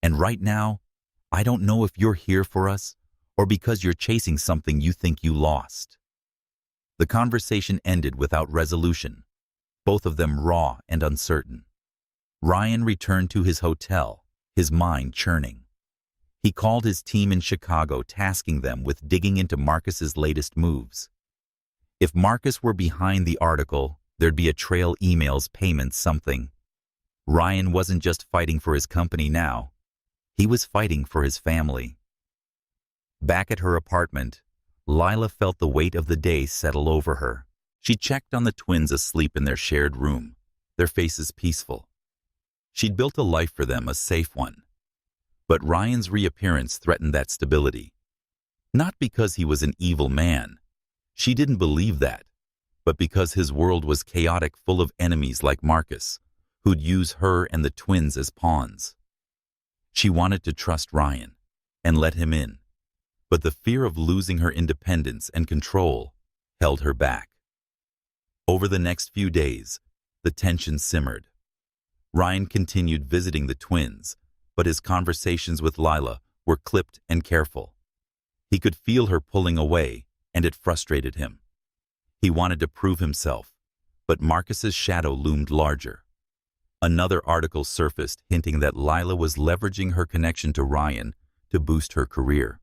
And right now, I don't know if you're here for us or because you're chasing something you think you lost." The conversation ended without resolution, both of them raw and uncertain. Ryan returned to his hotel, his mind churning. He called his team in Chicago, tasking them with digging into Marcus's latest moves. If Marcus were behind the article, there'd be a trail, emails, payments, something. Ryan wasn't just fighting for his company now. He was fighting for his family. Back at her apartment, Lila felt the weight of the day settle over her. She checked on the twins asleep in their shared room, their faces peaceful. She'd built a life for them, a safe one. But Ryan's reappearance threatened that stability. Not because he was an evil man. She didn't believe that. But because his world was chaotic, full of enemies like Marcus, who'd use her and the twins as pawns. She wanted to trust Ryan and let him in. But the fear of losing her independence and control held her back. Over the next few days, the tension simmered. Ryan continued visiting the twins, but his conversations with Lila were clipped and careful. He could feel her pulling away, and it frustrated him. He wanted to prove himself, but Marcus's shadow loomed larger. Another article surfaced hinting that Lila was leveraging her connection to Ryan to boost her career.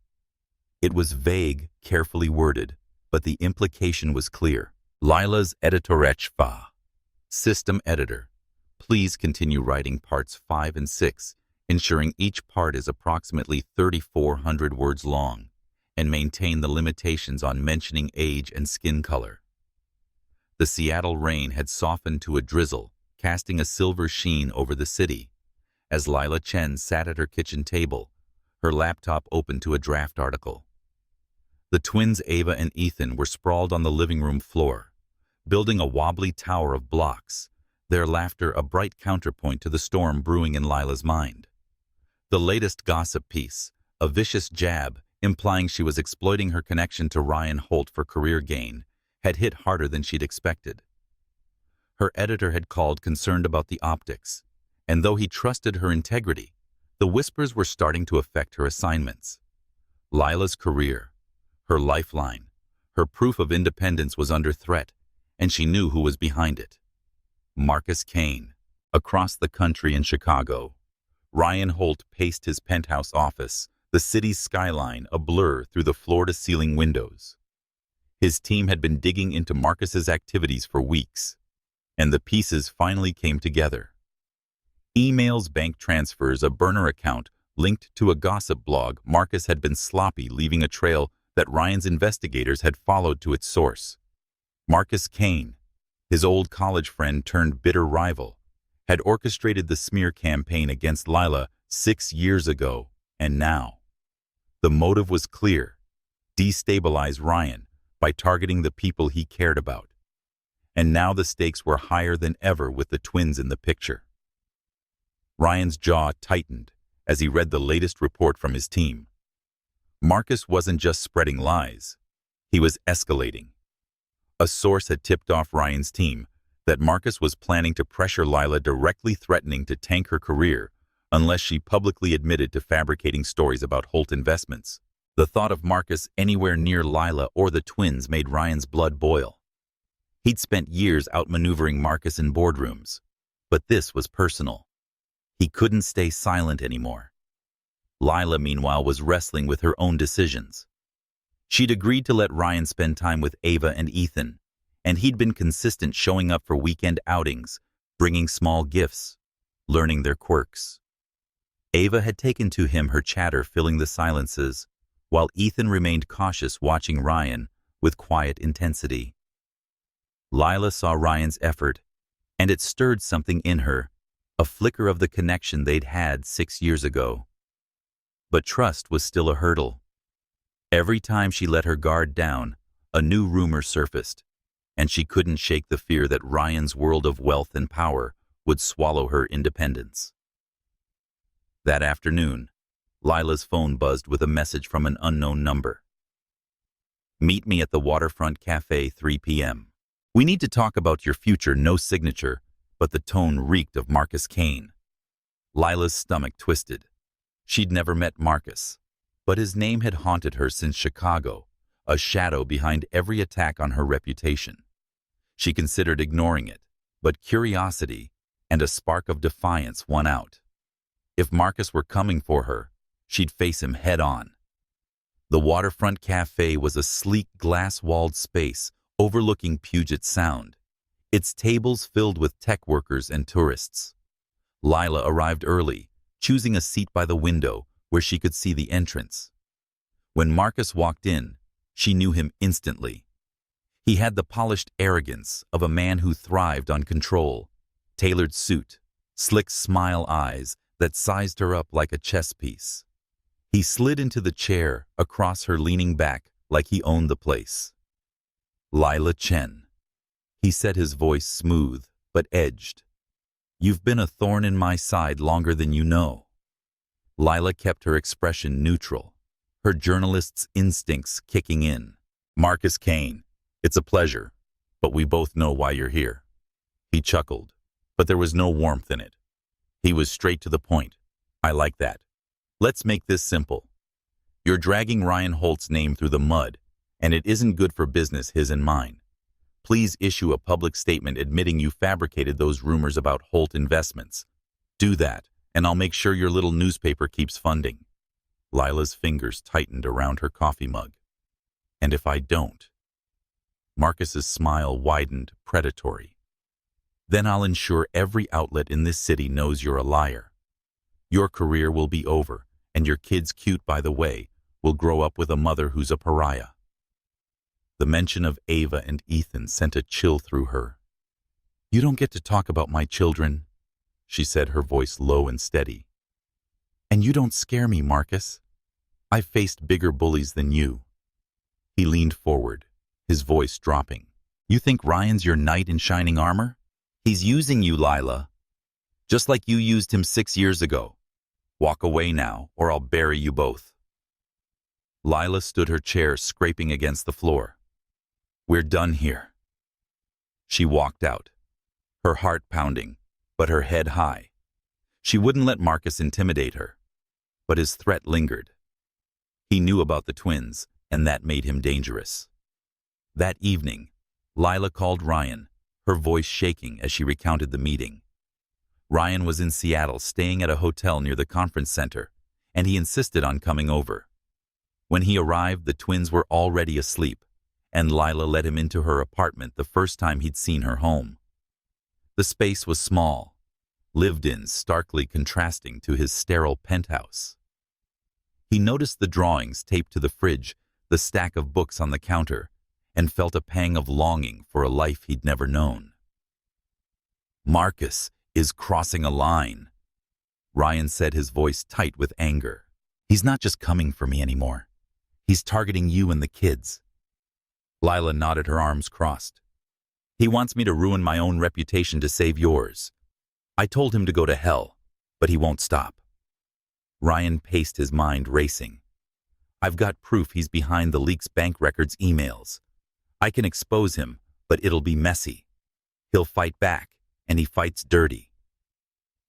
It was vague, carefully worded, but the implication was clear. Lila's editor-in-chief, system editor. Please continue writing parts 5 and 6, ensuring each part is approximately 3,400 words long, and maintain the limitations on mentioning age and skin color. The Seattle rain had softened to a drizzle, casting a silver sheen over the city. As Lila Chen sat at her kitchen table, her laptop open to a draft article. The twins Ava and Ethan were sprawled on the living room floor, building a wobbly tower of blocks, their laughter a bright counterpoint to the storm brewing in Lila's mind. The latest gossip piece, a vicious jab implying she was exploiting her connection to Ryan Holt for career gain, had hit harder than she'd expected. Her editor had called concerned about the optics, and though he trusted her integrity, the whispers were starting to affect her assignments. Lila's career, her lifeline, her proof of independence was under threat, and she knew who was behind it. Marcus Kane. Across the country in Chicago, Ryan Holt paced his penthouse office, the city's skyline a blur through the floor-to-ceiling windows. His team had been digging into Marcus's activities for weeks, and the pieces finally came together. Emails, bank transfers, a burner account linked to a gossip blog. Marcus had been sloppy, leaving a trail that Ryan's investigators had followed to its source. Marcus Kane, his old college friend turned bitter rival, had orchestrated the smear campaign against Lila 6 years ago, and now. The motive was clear: destabilize Ryan by targeting the people he cared about. And now the stakes were higher than ever with the twins in the picture. Ryan's jaw tightened as he read the latest report from his team. Marcus wasn't just spreading lies, he was escalating. A source had tipped off Ryan's team that Marcus was planning to pressure Lila, directly threatening to tank her career unless she publicly admitted to fabricating stories about Holt investments. The thought of Marcus anywhere near Lila or the twins made Ryan's blood boil. He'd spent years outmaneuvering Marcus in boardrooms, but this was personal. He couldn't stay silent anymore. Lila, meanwhile, was wrestling with her own decisions. She'd agreed to let Ryan spend time with Ava and Ethan, and he'd been consistent, showing up for weekend outings, bringing small gifts, learning their quirks. Ava had taken to him, her chatter filling the silences, while Ethan remained cautious, watching Ryan with quiet intensity. Lila saw Ryan's effort, and it stirred something in her, a flicker of the connection they'd had 6 years ago. But trust was still a hurdle. Every time she let her guard down, a new rumor surfaced, and she couldn't shake the fear that Ryan's world of wealth and power would swallow her independence. That afternoon, Lila's phone buzzed with a message from an unknown number. "Meet me at the Waterfront Cafe, 3 p.m. We need to talk about your future." No signature, but the tone reeked of Marcus Kane. Lila's stomach twisted. She'd never met Marcus, but his name had haunted her since Chicago, a shadow behind every attack on her reputation. She considered ignoring it, but curiosity and a spark of defiance won out. If Marcus were coming for her, she'd face him head-on. The Waterfront Cafe was a sleek, glass-walled space overlooking Puget Sound, its tables filled with tech workers and tourists. Lila arrived early, choosing a seat by the window where she could see the entrance. When Marcus walked in, she knew him instantly. He had the polished arrogance of a man who thrived on control, tailored suit, slick smile eyes that sized her up like a chess piece. He slid into the chair across her, leaning back like he owned the place. "Lila Chen," he said, his voice smooth but edged. "You've been a thorn in my side longer than you know." Lila kept her expression neutral, her journalist's instincts kicking in. "Marcus Kane, it's a pleasure, but we both know why you're here." He chuckled, but there was no warmth in it. He was straight to the point. "I like that. Let's make this simple. You're dragging Ryan Holt's name through the mud, and it isn't good for business, his and mine. Please issue a public statement admitting you fabricated those rumors about Holt Investments. Do that, and I'll make sure your little newspaper keeps funding." Lila's fingers tightened around her coffee mug. "And if I don't?" Marcus's smile widened, predatory. "Then I'll ensure every outlet in this city knows you're a liar. Your career will be over, and your kids, cute by the way, will grow up with a mother who's a pariah." The mention of Ava and Ethan sent a chill through her. "You don't get to talk about my children," she said, her voice low and steady. "And you don't scare me, Marcus. I've faced bigger bullies than you." He leaned forward, his voice dropping. "You think Ryan's your knight in shining armor? He's using you, Lila. Just like you used him 6 years ago. Walk away now, or I'll bury you both." Lila stood, her chair scraping against the floor. "We're done here." She walked out, her heart pounding, but her head high. She wouldn't let Marcus intimidate her, but his threat lingered. He knew about the twins, and that made him dangerous. That evening, Lila called Ryan, her voice shaking as she recounted the meeting. Ryan was in Seattle, staying at a hotel near the conference center, and he insisted on coming over. When he arrived, the twins were already asleep, and Lila let him into her apartment the first time he'd seen her home. The space was small, lived in, starkly contrasting to his sterile penthouse. He noticed the drawings taped to the fridge, the stack of books on the counter, and felt a pang of longing for a life he'd never known. "Marcus is crossing a line," Ryan said, his voice tight with anger. "He's not just coming for me anymore. He's targeting you and the kids." Lila nodded, her arms crossed. "He wants me to ruin my own reputation to save yours. I told him to go to hell, but he won't stop." Ryan paced, his mind racing. "I've got proof he's behind the leaks, bank records, emails. I can expose him, but it'll be messy. He'll fight back, and he fights dirty."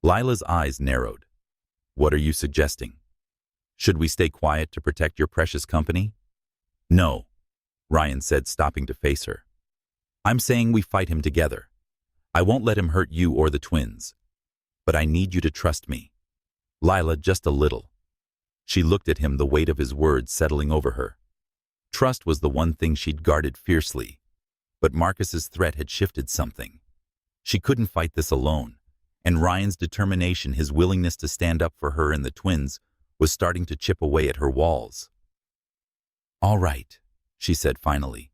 Lila's eyes narrowed. "What are you suggesting? Should we stay quiet to protect your precious company?" "No," Ryan said, stopping to face her. "I'm saying we fight him together. I won't let him hurt you or the twins. But I need you to trust me. Lila, just a little." She looked at him, the weight of his words settling over her. Trust was the one thing she'd guarded fiercely, but Marcus's threat had shifted something. She couldn't fight this alone, and Ryan's determination, his willingness to stand up for her and the twins, was starting to chip away at her walls. "All right," she said finally.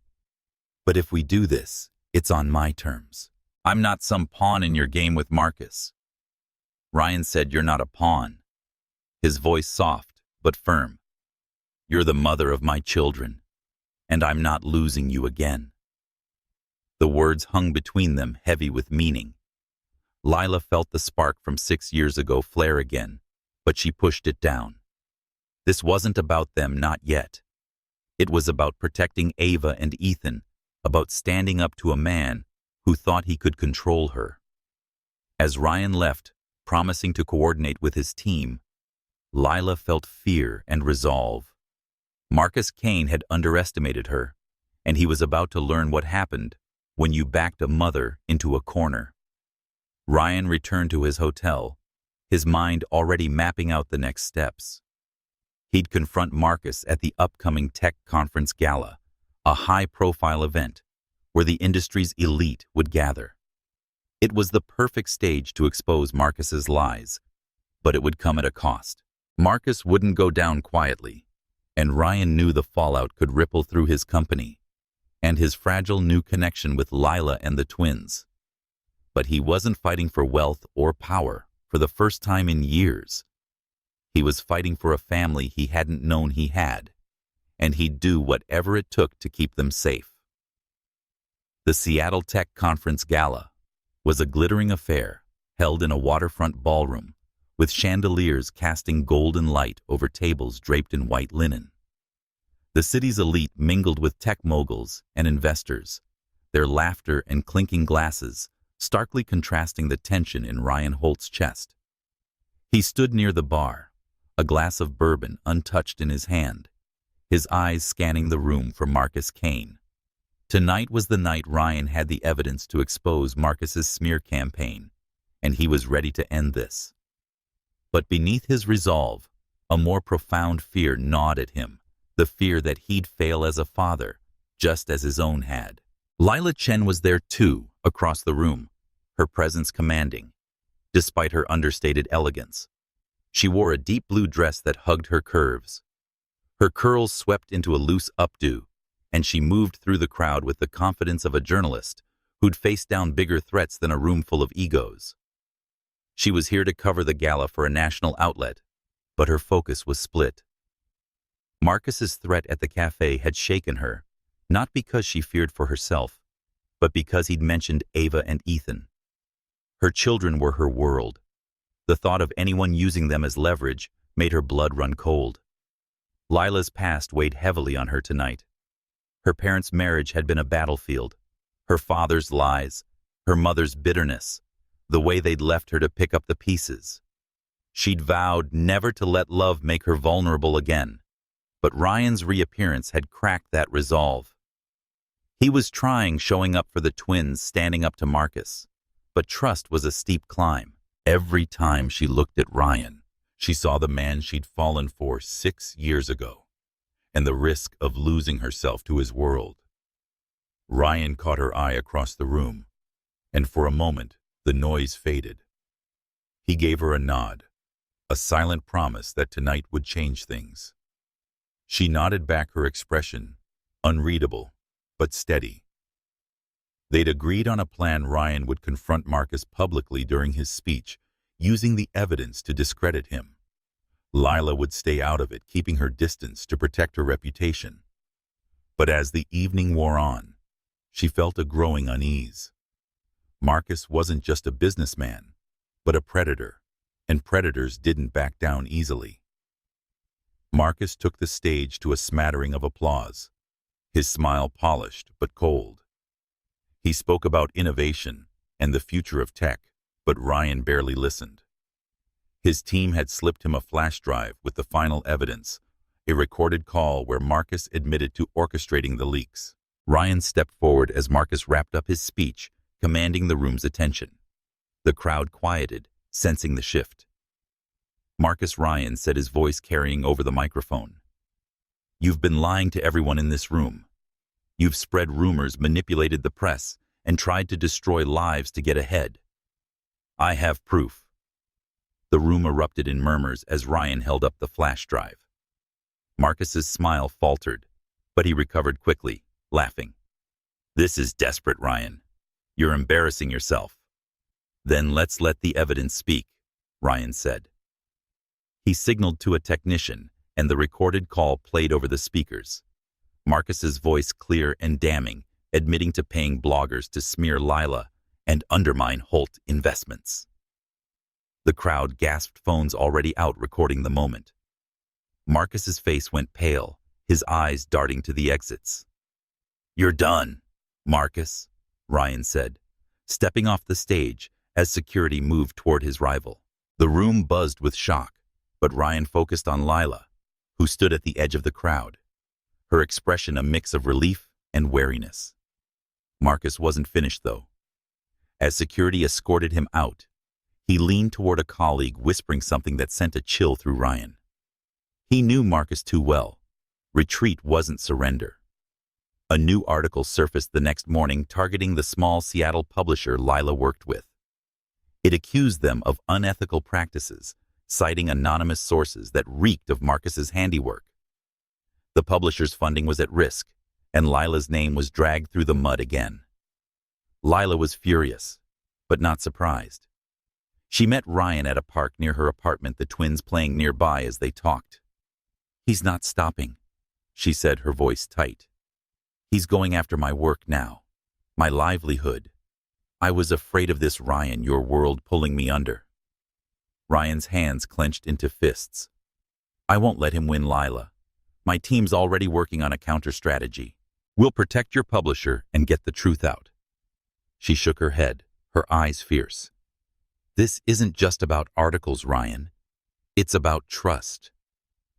"But if we do this, it's on my terms. I'm not some pawn in your game with Marcus." Ryan said, "You're not a pawn." His voice soft, but firm. "You're the mother of my children, and I'm not losing you again." The words hung between them, heavy with meaning. Lila felt the spark from 6 years ago flare again, but she pushed it down. This wasn't about them, not yet. It was about protecting Ava and Ethan, about standing up to a man who thought he could control her. As Ryan left, promising to coordinate with his team, Lila felt fear and resolve. Marcus Kane had underestimated her, and he was about to learn what happened when you backed a mother into a corner. Ryan returned to his hotel, his mind already mapping out the next steps. He'd confront Marcus at the upcoming tech conference gala, a high-profile event where the industry's elite would gather. It was the perfect stage to expose Marcus's lies, but it would come at a cost. Marcus wouldn't go down quietly, and Ryan knew the fallout could ripple through his company and his fragile new connection with Lila and the twins. But he wasn't fighting for wealth or power for the first time in years. He was fighting for a family he hadn't known he had, and he'd do whatever it took to keep them safe. The Seattle Tech Conference Gala was a glittering affair held in a waterfront ballroom, with chandeliers casting golden light over tables draped in white linen. The city's elite mingled with tech moguls and investors, their laughter and clinking glasses starkly contrasting the tension in Ryan Holt's chest. He stood near the bar, a glass of bourbon untouched in his hand, his eyes scanning the room for Marcus Kane. Tonight was the night Ryan had the evidence to expose Marcus's smear campaign, and he was ready to end this. But beneath his resolve, a more profound fear gnawed at him, the fear that he'd fail as a father, just as his own had. Lila Chen was there too, across the room, her presence commanding, despite her understated elegance. She wore a deep blue dress that hugged her curves. Her curls swept into a loose updo, and she moved through the crowd with the confidence of a journalist who'd faced down bigger threats than a room full of egos. She was here to cover the gala for a national outlet, but her focus was split. Marcus's threat at the cafe had shaken her, not because she feared for herself, but because he'd mentioned Ava and Ethan. Her children were her world. The thought of anyone using them as leverage made her blood run cold. Lila's past weighed heavily on her tonight. Her parents' marriage had been a battlefield. Her father's lies, her mother's bitterness, the way they'd left her to pick up the pieces. She'd vowed never to let love make her vulnerable again, but Ryan's reappearance had cracked that resolve. He was trying, showing up for the twins, standing up to Marcus, but trust was a steep climb. Every time she looked at Ryan, she saw the man she'd fallen for 6 years ago, and the risk of losing herself to his world. Ryan caught her eye across the room, and for a moment, the noise faded. He gave her a nod, a silent promise that tonight would change things. She nodded back, her expression unreadable, but steady. They'd agreed on a plan. Ryan would confront Marcus publicly during his speech, using the evidence to discredit him. Lila would stay out of it, keeping her distance to protect her reputation. But as the evening wore on, she felt a growing unease. Marcus wasn't just a businessman, but a predator, and predators didn't back down easily. Marcus took the stage to a smattering of applause, his smile polished but cold. He spoke about innovation and the future of tech, but Ryan barely listened. His team had slipped him a flash drive with the final evidence, a recorded call where Marcus admitted to orchestrating the leaks. Ryan stepped forward as Marcus wrapped up his speech, commanding the room's attention. The crowd quieted, sensing the shift. "Marcus," Ryan said, his voice carrying over the microphone, "you've been lying to everyone in this room. You've spread rumors, manipulated the press, and tried to destroy lives to get ahead. I have proof. The room erupted in murmurs as Ryan held up the flash drive. Marcus's smile faltered, but he recovered quickly, laughing. This is desperate, Ryan. You're embarrassing yourself. Then let's let the evidence speak, Ryan said. He signaled to a technician, and the recorded call played over the speakers. Marcus's voice clear and damning, admitting to paying bloggers to smear Lila and undermine Holt investments. The crowd gasped, phones already out recording the moment. Marcus's face went pale, his eyes darting to the exits. You're done, Marcus, Ryan said, stepping off the stage as security moved toward his rival. The room buzzed with shock, but Ryan focused on Lila, who stood at the edge of the crowd, her expression a mix of relief and wariness. Marcus wasn't finished, though. As security escorted him out, he leaned toward a colleague, whispering something that sent a chill through Ryan. He knew Marcus too well. Retreat wasn't surrender. A new article surfaced the next morning targeting the small Seattle publisher Lila worked with. It accused them of unethical practices, citing anonymous sources that reeked of Marcus's handiwork. The publisher's funding was at risk, and Lila's name was dragged through the mud again. Lila was furious, but not surprised. She met Ryan at a park near her apartment, the twins playing nearby as they talked. He's not stopping, she said, her voice tight. He's going after my work now, my livelihood. I was afraid of this, Ryan, your world pulling me under. Ryan's hands clenched into fists. I won't let him win, Lila. My team's already working on a counter-strategy. We'll protect your publisher and get the truth out. She shook her head, her eyes fierce. This isn't just about articles, Ryan. It's about trust.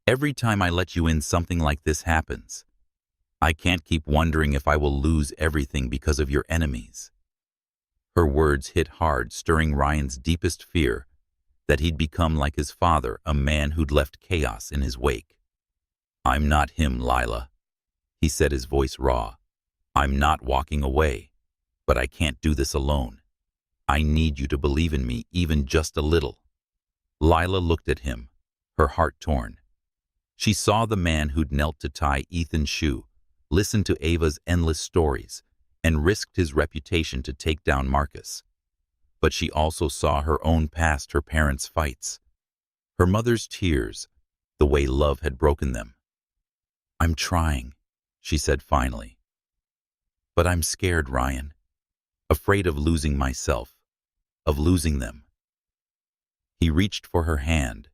Every time I let you in, something like this happens. I can't keep wondering if I will lose everything because of your enemies. Her words hit hard, stirring Ryan's deepest fear that he'd become like his father, a man who'd left chaos in his wake. I'm not him, Lila, he said, his voice raw. I'm not walking away, but I can't do this alone. I need you to believe in me, even just a little. Lila looked at him, her heart torn. She saw the man who'd knelt to tie Ethan's shoe, listened to Ava's endless stories, and risked his reputation to take down Marcus. But she also saw her own past, her parents' fights, her mother's tears, the way love had broken them. I'm trying, she said finally. But I'm scared, Ryan. Afraid of losing myself, of losing them. He reached for her hand,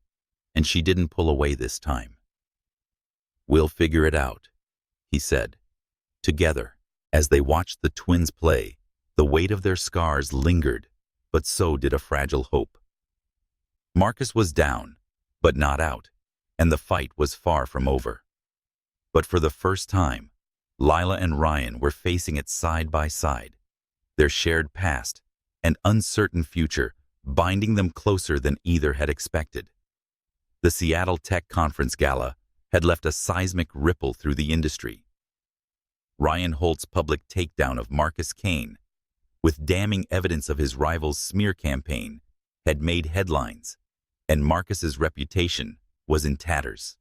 and she didn't pull away this time. We'll figure it out, he said. Together, as they watched the twins play, the weight of their scars lingered, but so did a fragile hope. Marcus was down, but not out, and the fight was far from over. But for the first time, Lila and Ryan were facing it side by side, their shared past and uncertain future binding them closer than either had expected. The Seattle Tech Conference Gala had left a seismic ripple through the industry. Ryan Holt's public takedown of Marcus Kane, with damning evidence of his rival's smear campaign, had made headlines, and Marcus's reputation was in tatters.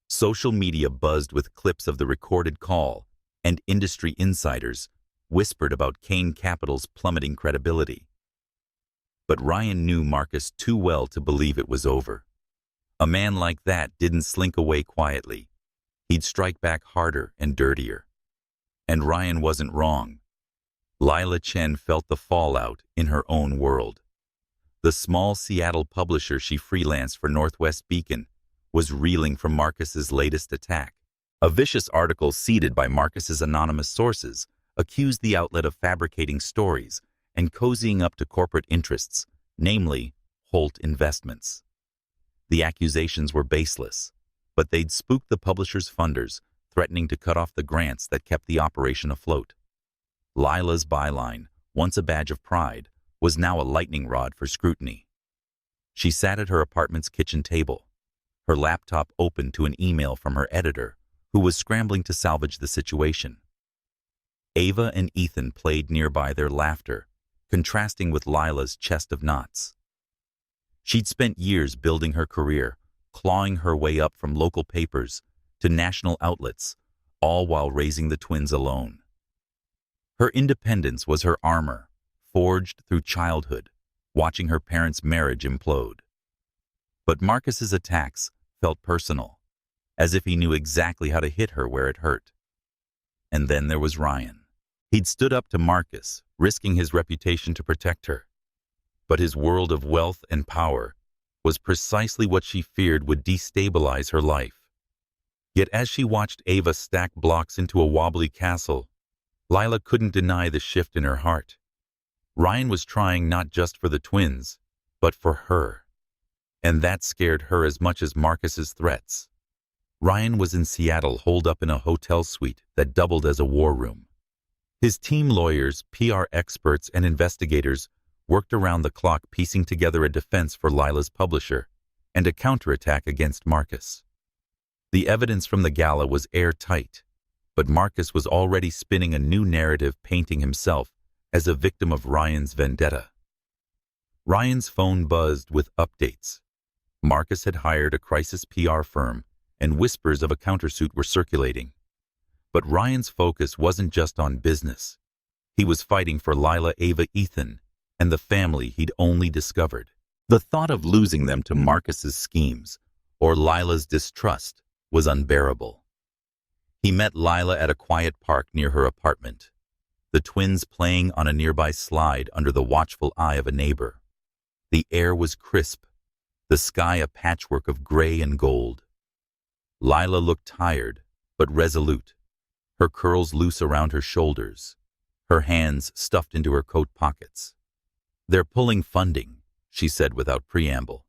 Social media buzzed with clips of the recorded call, and industry insiders whispered about Kane Capital's plummeting credibility. But Ryan knew Marcus too well to believe it was over. A man like that didn't slink away quietly. He'd strike back harder and dirtier. And Ryan wasn't wrong. Lila Chen felt the fallout in her own world. The small Seattle publisher she freelanced for Northwest Beacon was reeling from Marcus's latest attack. A vicious article seeded by Marcus's anonymous sources accused the outlet of fabricating stories and cozying up to corporate interests, namely Holt Investments. The accusations were baseless, but they'd spooked the publisher's funders, threatening to cut off the grants that kept the operation afloat. Lila's byline, once a badge of pride, was now a lightning rod for scrutiny. She sat at her apartment's kitchen table, her laptop open to an email from her editor, who was scrambling to salvage the situation. Ava and Ethan played nearby, their laughter contrasting with Lila's chest of knots. She'd spent years building her career, clawing her way up from local papers to national outlets, all while raising the twins alone. Her independence was her armor, forged through childhood, watching her parents' marriage implode. But Marcus's attacks felt personal, as if he knew exactly how to hit her where it hurt. And then there was Ryan. He'd stood up to Marcus, risking his reputation to protect her. But his world of wealth and power was precisely what she feared would destabilize her life. Yet as she watched Ava stack blocks into a wobbly castle, Lila couldn't deny the shift in her heart. Ryan was trying not just for the twins, but for her. And that scared her as much as Marcus's threats. Ryan was in Seattle, holed up in a hotel suite that doubled as a war room. His team lawyers, PR experts, and investigators worked around the clock piecing together a defense for Lila's publisher and a counterattack against Marcus. The evidence from the gala was airtight, but Marcus was already spinning a new narrative, painting himself as a victim of Ryan's vendetta. Ryan's phone buzzed with updates. Marcus had hired a crisis PR firm, and whispers of a countersuit were circulating. But Ryan's focus wasn't just on business. He was fighting for Lila, Ava, Ethan, and the family he'd only discovered. The thought of losing them to Marcus's schemes or Lila's distrust was unbearable. He met Lila at a quiet park near her apartment, the twins playing on a nearby slide under the watchful eye of a neighbor. The air was crisp, the sky a patchwork of gray and gold. Lila looked tired, but resolute, her curls loose around her shoulders, her hands stuffed into her coat pockets. "They're pulling funding," she said without preamble.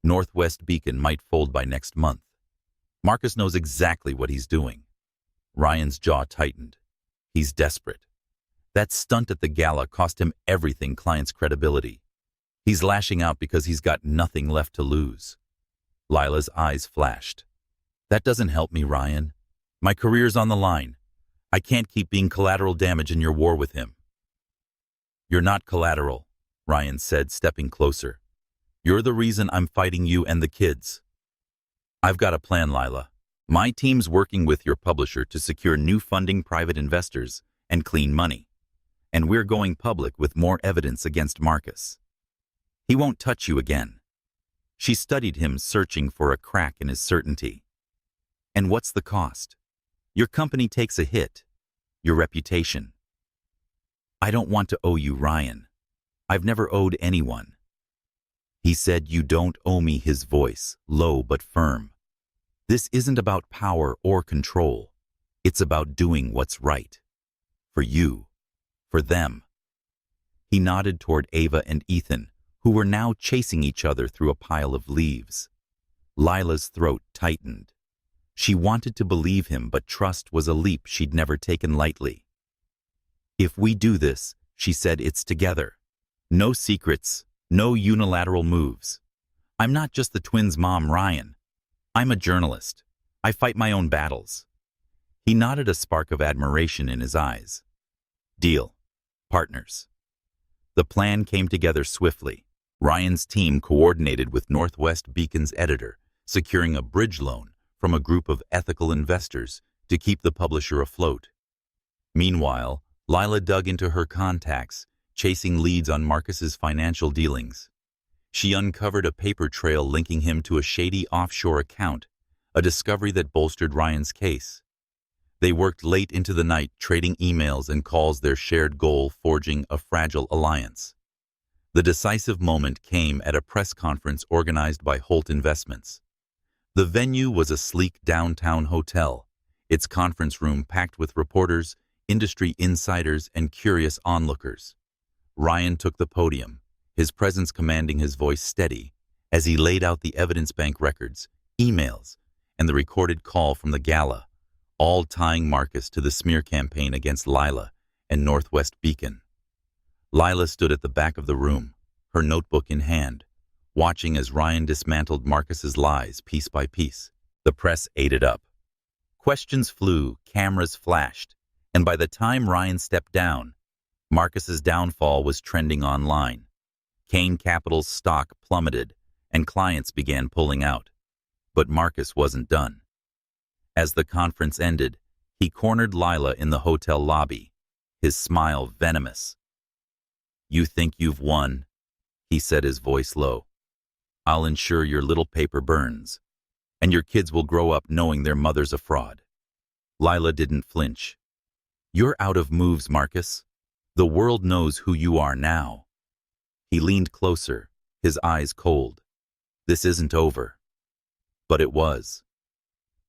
"Northwest Beacon might fold by next month. Marcus knows exactly what he's doing." Ryan's jaw tightened. He's desperate. That stunt at the gala cost him everything, clients' credibility. He's lashing out because he's got nothing left to lose. Lila's eyes flashed. "That doesn't help me, Ryan. My career's on the line. I can't keep being collateral damage in your war with him." "You're not collateral," Ryan said, stepping closer. "You're the reason I'm fighting you and the kids." "I've got a plan, Lila. My team's working with your publisher to secure new funding, private investors, and clean money. And we're going public with more evidence against Marcus. He won't touch you again." She studied him, searching for a crack in his certainty. "And what's the cost? Your company takes a hit. Your reputation." "I don't want to owe you, Ryan. I've never owed anyone." He said, "You don't owe me," his voice, low but firm. "This isn't about power or control. It's about doing what's right. For you. For them." He nodded toward Ava and Ethan, who were now chasing each other through a pile of leaves. Lila's throat tightened. She wanted to believe him, but trust was a leap she'd never taken lightly. "If we do this," she said, "it's together. No secrets, no unilateral moves. I'm not just the twins' mom, Ryan. I'm a journalist. I fight my own battles." He nodded, a spark of admiration in his eyes. "Deal. Partners." The plan came together swiftly. Ryan's team coordinated with Northwest Beacon's editor, securing a bridge loan from a group of ethical investors to keep the publisher afloat. Meanwhile, Lila dug into her contacts, chasing leads on Marcus's financial dealings. She uncovered a paper trail linking him to a shady offshore account, a discovery that bolstered Ryan's case. They worked late into the night, trading emails and calls, their shared goal forging a fragile alliance. The decisive moment came at a press conference organized by Holt Investments. The venue was a sleek downtown hotel, its conference room packed with reporters, industry insiders, and curious onlookers. Ryan took the podium, his presence commanding, his voice steady, as he laid out the evidence bank records, emails, and the recorded call from the gala, all tying Marcus to the smear campaign against Lila and Northwest Beacon. Lila stood at the back of the room, her notebook in hand, watching as Ryan dismantled Marcus's lies piece by piece. The press ate it up. Questions flew, cameras flashed, and by the time Ryan stepped down, Marcus's downfall was trending online. Kane Capital's stock plummeted, and clients began pulling out. But Marcus wasn't done. As the conference ended, he cornered Lila in the hotel lobby, his smile venomous. "You think you've won," he said, his voice low. "I'll ensure your little paper burns, and your kids will grow up knowing their mother's a fraud." Lila didn't flinch. "You're out of moves, Marcus. The world knows who you are now." He leaned closer, his eyes cold. "This isn't over." But it was.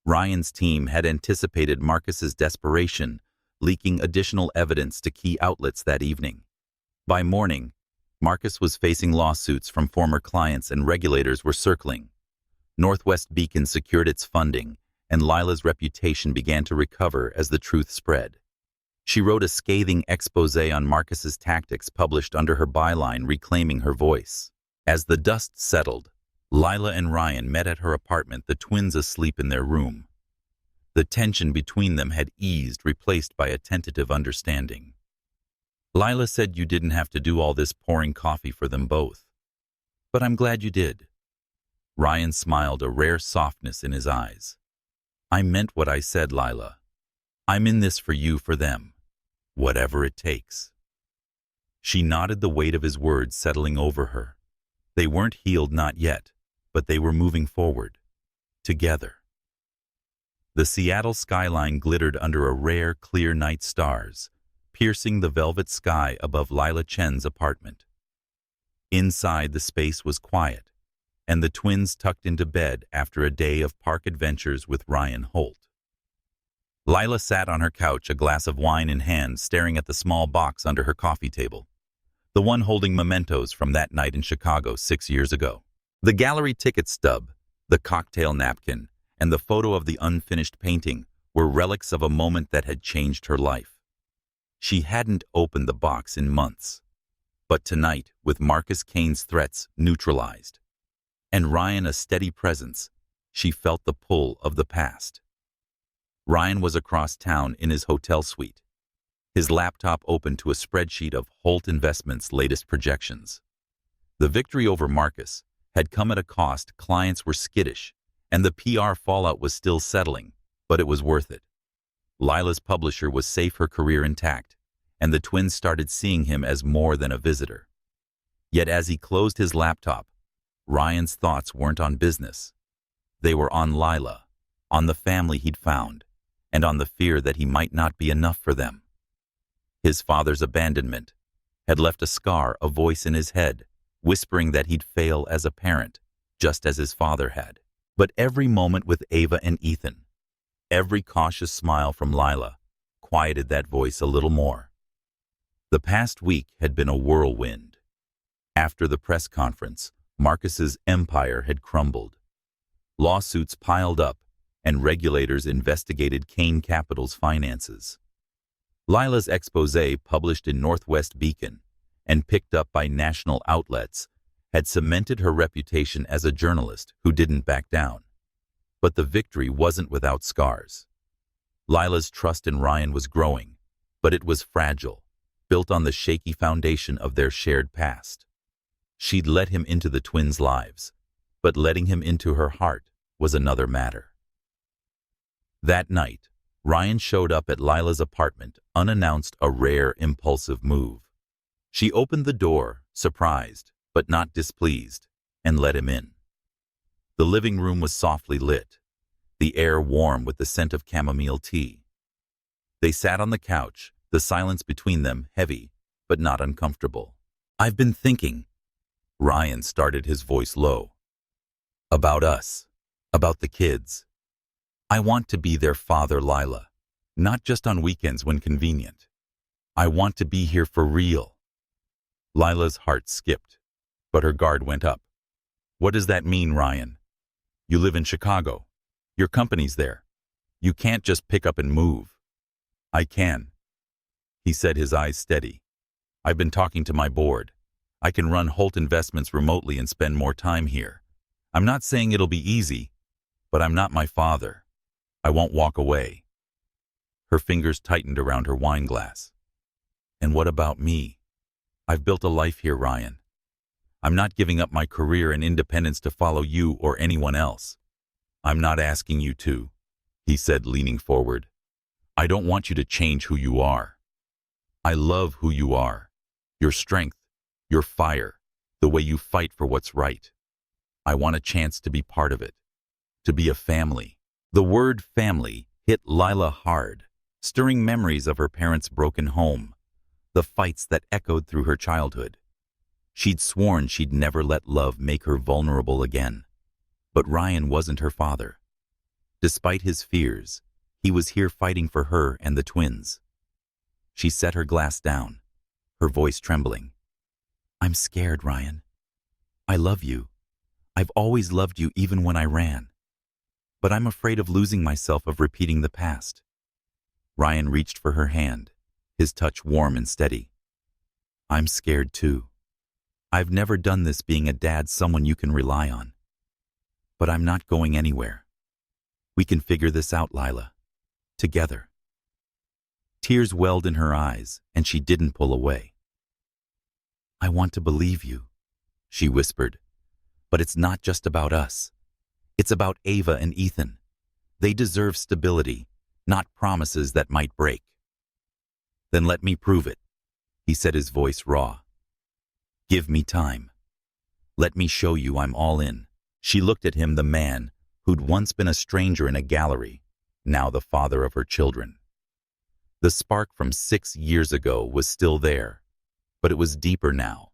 Ryan's team had anticipated Marcus's desperation, leaking additional evidence to key outlets that evening. By morning, Marcus was facing lawsuits from former clients and regulators were circling. Northwest Beacon secured its funding, and Lila's reputation began to recover as the truth spread. She wrote a scathing expose on Marcus's tactics published under her byline reclaiming her voice. As the dust settled, Lila and Ryan met at her apartment, the twins asleep in their room. The tension between them had eased, replaced by a tentative understanding. "Lila said you didn't have to do all this pouring coffee for them both. But I'm glad you did." Ryan smiled, a rare softness in his eyes. "I meant what I said, Lila. I'm in this for you, for them. Whatever it takes." She nodded, the weight of his words settling over her. They weren't healed, not yet, but they were moving forward. Together. The Seattle skyline glittered under a rare, clear night stars, piercing the velvet sky above Lila Chen's apartment. Inside, the space was quiet, and the twins tucked into bed after a day of park adventures with Ryan Holt. Lila sat on her couch, a glass of wine in hand, staring at the small box under her coffee table, the one holding mementos from that night in Chicago 6 years ago. The gallery ticket stub, the cocktail napkin, and the photo of the unfinished painting were relics of a moment that had changed her life. She hadn't opened the box in months. But tonight, with Marcus Kane's threats neutralized, and Ryan a steady presence, she felt the pull of the past. Ryan was across town in his hotel suite, his laptop open to a spreadsheet of Holt Investments' latest projections. The victory over Marcus had come at a cost. Clients were skittish, and the PR fallout was still settling, but it was worth it. Lila's publisher was safe, her career intact, and the twins started seeing him as more than a visitor. Yet as he closed his laptop, Ryan's thoughts weren't on business. They were on Lila, on the family he'd found, and on the fear that he might not be enough for them. His father's abandonment had left a scar, a voice in his head, whispering that he'd fail as a parent, just as his father had. But every moment with Ava and Ethan, every cautious smile from Lila, quieted that voice a little more. The past week had been a whirlwind. After the press conference, Marcus's empire had crumbled. Lawsuits piled up, and regulators investigated Kane Capital's finances. Lila's expose, published in Northwest Beacon and picked up by national outlets, had cemented her reputation as a journalist who didn't back down. But the victory wasn't without scars. Lila's trust in Ryan was growing, but it was fragile, built on the shaky foundation of their shared past. She'd let him into the twins' lives, but letting him into her heart was another matter. That night, Ryan showed up at Lila's apartment unannounced, a rare, impulsive move. She opened the door, surprised, but not displeased, and let him in. The living room was softly lit, the air warm with the scent of chamomile tea. They sat on the couch, the silence between them heavy, but not uncomfortable. "I've been thinking," Ryan started, his voice low, "about us, about the kids. I want to be their father, Lila, not just on weekends when convenient. I want to be here for real." Lila's heart skipped, but her guard went up. "What does that mean, Ryan? You live in Chicago. Your company's there. You can't just pick up and move." "I can," he said, his eyes steady. "I've been talking to my board. I can run Holt Investments remotely and spend more time here. I'm not saying it'll be easy, but I'm not my father. I won't walk away." Her fingers tightened around her wine glass. And what about me? I've built a life here, Ryan. I'm not giving up my career and independence to follow you or anyone else. I'm not asking you to, he said, leaning forward. I don't want you to change who you are. I love who you are. Your strength, your fire, the way you fight for what's right. I want a chance to be part of it, to be a family. The word family hit Lila hard, stirring memories of her parents' broken home, the fights that echoed through her childhood. She'd sworn she'd never let love make her vulnerable again. But Ryan wasn't her father. Despite his fears, he was here fighting for her and the twins. She set her glass down, her voice trembling. I'm scared, Ryan. I love you. I've always loved you even when I ran. But I'm afraid of losing myself, of repeating the past. Ryan reached for her hand, his touch warm and steady. I'm scared too. I've never done this, being a dad, someone you can rely on. But I'm not going anywhere. We can figure this out, Lila. Together. Tears welled in her eyes, and she didn't pull away. I want to believe you, she whispered. But it's not just about us. It's about Ava and Ethan. They deserve stability, not promises that might break. Then let me prove it, he said, his voice raw. Give me time. Let me show you I'm all in. She looked at him, the man who'd once been a stranger in a gallery, now the father of her children. The spark from 6 years ago was still there, but it was deeper now,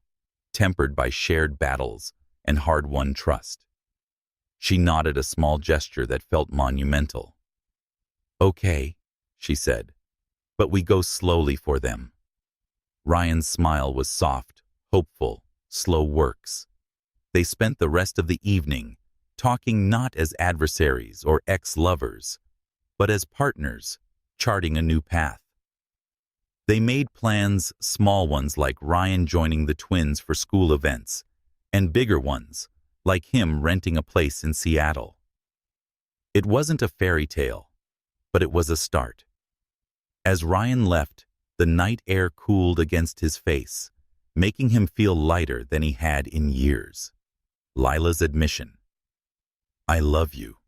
tempered by shared battles and hard-won trust. She nodded, a small gesture that felt monumental. Okay, she said, but we go slowly for them. Ryan's smile was soft, hopeful, slow works. They spent the rest of the evening talking, not as adversaries or ex-lovers, but as partners, charting a new path. They made plans, small ones like Ryan joining the twins for school events, and bigger ones, like him renting a place in Seattle. It wasn't a fairy tale, but it was a start. As Ryan left, the night air cooled against his face, making him feel lighter than he had in years. Lila's admission, I love you,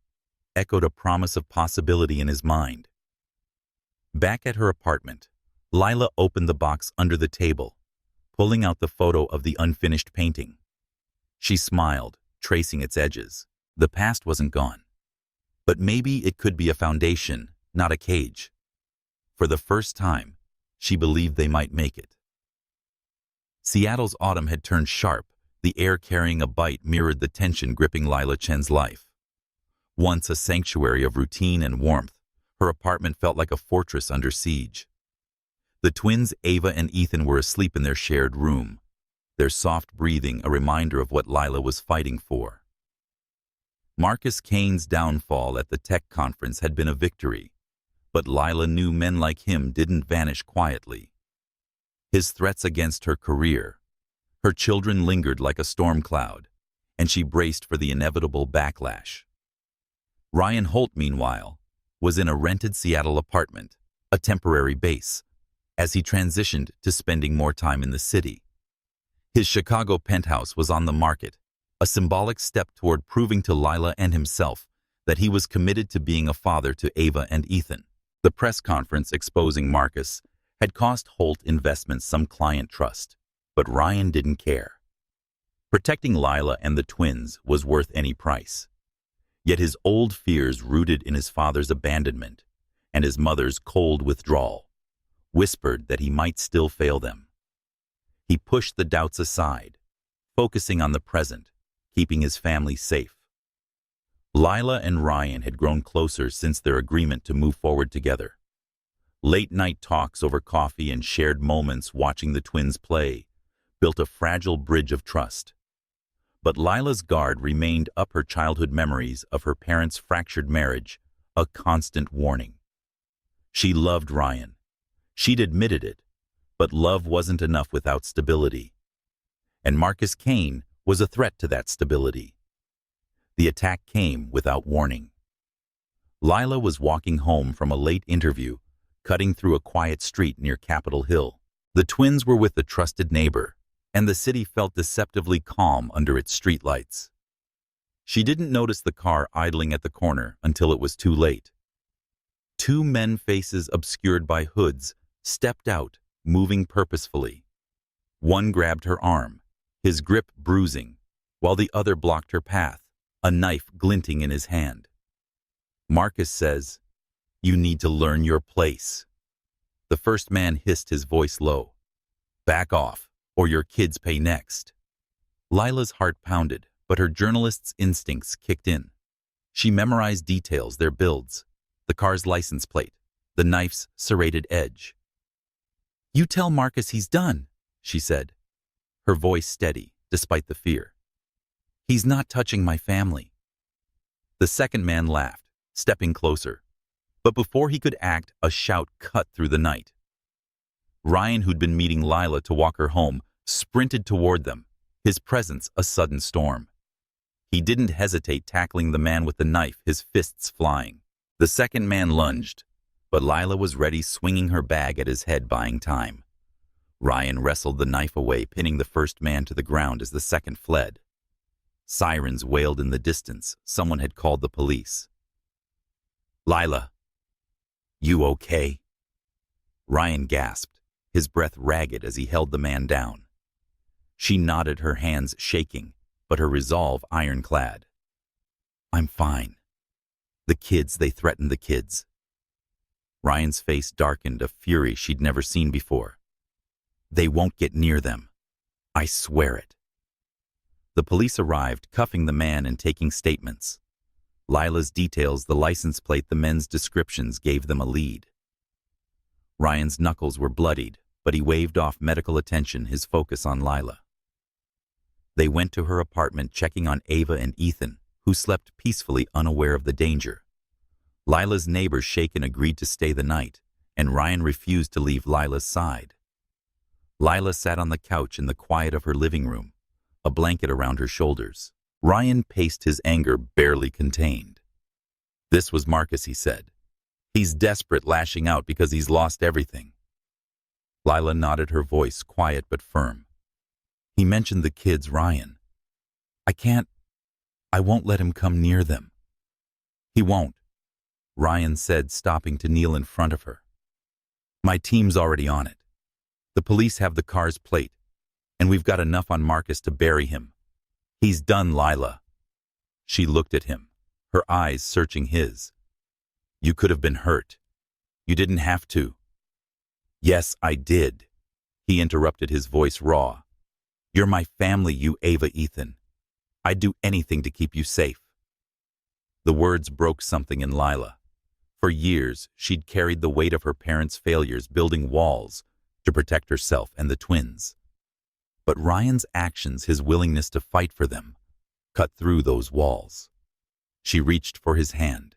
echoed a promise of possibility in his mind. Back at her apartment, Lila opened the box under the table, pulling out the photo of the unfinished painting. She smiled, tracing its edges. The past wasn't gone. But maybe it could be a foundation, not a cage. For the first time, she believed they might make it. Seattle's autumn had turned sharp, the air carrying a bite mirrored the tension gripping Lila Chen's life. Once a sanctuary of routine and warmth, her apartment felt like a fortress under siege. The twins, Ava and Ethan, were asleep in their shared room, their soft breathing a reminder of what Lila was fighting for. Marcus Kane's downfall at the tech conference had been a victory, but Lila knew men like him didn't vanish quietly. His threats against her career, her children lingered like a storm cloud, and she braced for the inevitable backlash. Ryan Holt, meanwhile, was in a rented Seattle apartment, a temporary base, as he transitioned to spending more time in the city. His Chicago penthouse was on the market, a symbolic step toward proving to Lila and himself that he was committed to being a father to Ava and Ethan. The press conference exposing Marcus had cost Holt Investments some client trust, but Ryan didn't care. Protecting Lila and the twins was worth any price. Yet his old fears, rooted in his father's abandonment and his mother's cold withdrawal, whispered that he might still fail them. He pushed the doubts aside, focusing on the present, keeping his family safe. Lila and Ryan had grown closer since their agreement to move forward together. Late-night talks over coffee and shared moments watching the twins play built a fragile bridge of trust. But Lila's guard remained up, her childhood memories of her parents' fractured marriage, a constant warning. She loved Ryan. She'd admitted it, but love wasn't enough without stability. And Marcus Kane was a threat to that stability. The attack came without warning. Lila was walking home from a late interview, cutting through a quiet street near Capitol Hill. The twins were with a trusted neighbor, and the city felt deceptively calm under its streetlights. She didn't notice the car idling at the corner until it was too late. Two men, faces obscured by hoods, stepped out, moving purposefully. One grabbed her arm, his grip bruising, while the other blocked her path, a knife glinting in his hand. Marcus says, "You need to learn your place." The first man hissed, his voice low. "Back off, or your kids pay next." Lila's heart pounded, but her journalist's instincts kicked in. She memorized details, their builds, the car's license plate, the knife's serrated edge. "You tell Marcus he's done," she said, her voice steady despite the fear. "He's not touching my family." The second man laughed, stepping closer. But before he could act, a shout cut through the night. Ryan, who'd been meeting Lila to walk her home, sprinted toward them, his presence a sudden storm. He didn't hesitate, tackling the man with the knife, his fists flying. The second man lunged, but Lila was ready, swinging her bag at his head, buying time. Ryan wrestled the knife away, pinning the first man to the ground as the second fled. Sirens wailed in the distance. Someone had called the police. "Lila, you okay?" Ryan gasped, his breath ragged as he held the man down. She nodded, her hands shaking, but her resolve ironclad. "I'm fine. The kids, they threatened the kids." Ryan's face darkened, a fury she'd never seen before. "They won't get near them. I swear it." The police arrived, cuffing the man and taking statements. Lila's details, the license plate, the men's descriptions gave them a lead. Ryan's knuckles were bloodied, but he waved off medical attention, his focus on Lila. They went to her apartment, checking on Ava and Ethan, who slept peacefully, unaware of the danger. Lila's neighbor, Shaken, agreed to stay the night, and Ryan refused to leave Lila's side. Lila sat on the couch in the quiet of her living room, a blanket around her shoulders. Ryan paced, his anger barely contained. "This was Marcus," he said. "He's desperate, lashing out because he's lost everything." Lila nodded, her voice quiet but firm. "He mentioned the kids, Ryan. I won't let him come near them." "He won't," Ryan said, stopping to kneel in front of her. "My team's already on it. The police have the car's plate, and we've got enough on Marcus to bury him. He's done, Lila." She looked at him, her eyes searching his. "You could have been hurt. You didn't have to." "Yes, I did," he interrupted, his voice raw. "You're my family, you, Ava, Ethan. I'd do anything to keep you safe." The words broke something in Lila. For years, she'd carried the weight of her parents' failures, building walls to protect herself and the twins. But Ryan's actions, his willingness to fight for them, cut through those walls. She reached for his hand,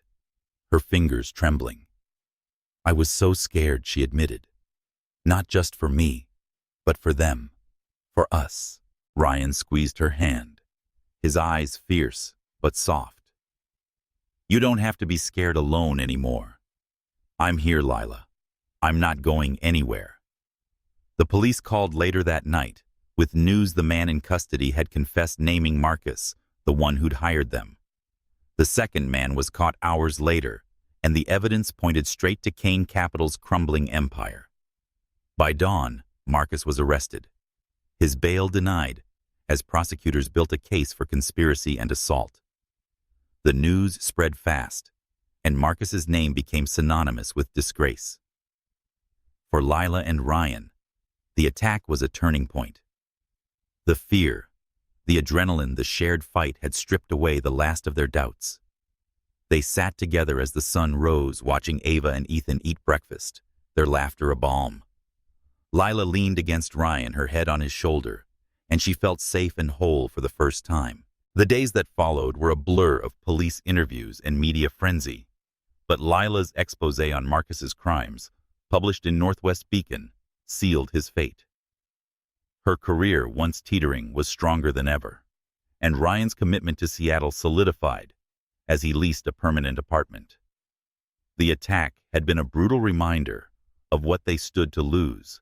her fingers trembling. "I was so scared," she admitted. "Not just for me, but for them, for us." Ryan squeezed her hand, his eyes fierce but soft. "You don't have to be scared alone anymore. I'm here, Lila. I'm not going anywhere." The police called later that night, with news the man in custody had confessed, naming Marcus, the one who'd hired them. The second man was caught hours later, and the evidence pointed straight to Kane Capital's crumbling empire. By dawn, Marcus was arrested, his bail denied, as prosecutors built a case for conspiracy and assault. The news spread fast, and Marcus's name became synonymous with disgrace. For Lila and Ryan, the attack was a turning point. The fear, the adrenaline, the shared fight had stripped away the last of their doubts. They sat together as the sun rose, watching Ava and Ethan eat breakfast, their laughter a balm. Lila leaned against Ryan, her head on his shoulder, and she felt safe and whole for the first time. The days that followed were a blur of police interviews and media frenzy, but Lila's expose on Marcus's crimes, published in Northwest Beacon, sealed his fate. Her career, once teetering, was stronger than ever, and Ryan's commitment to Seattle solidified as he leased a permanent apartment. The attack had been a brutal reminder of what they stood to lose,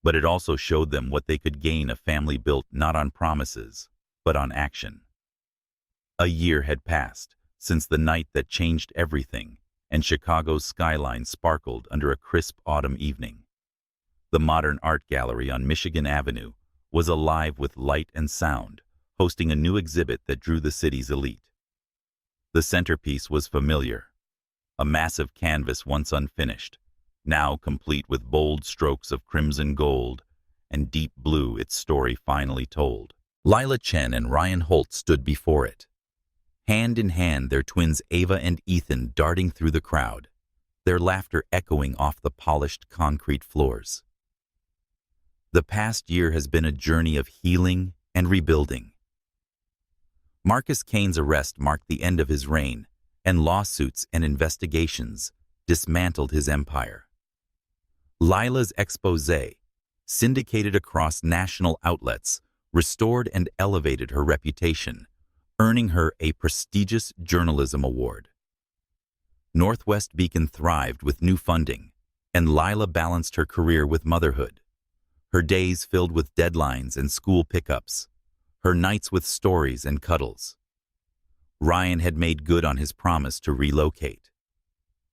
But it also showed them what they could gain, a family built not on promises, but on action. A year had passed since the night that changed everything, and Chicago's skyline sparkled under a crisp autumn evening. The modern art gallery on Michigan Avenue was alive with light and sound, hosting a new exhibit that drew the city's elite. The centerpiece was familiar, a massive canvas once unfinished, now complete with bold strokes of crimson gold and deep blue, its story finally told. Lila Chen and Ryan Holt stood before it. Hand in hand, their twins Ava and Ethan darting through the crowd, their laughter echoing off the polished concrete floors. The past year has been a journey of healing and rebuilding. Marcus Kane's arrest marked the end of his reign, and lawsuits and investigations dismantled his empire. Lila's exposé, syndicated across national outlets, restored and elevated her reputation, earning her a prestigious journalism award. Northwest Beacon thrived with new funding, and Lila balanced her career with motherhood. Her days filled with deadlines and school pickups, her nights with stories and cuddles. Ryan had made good on his promise to relocate.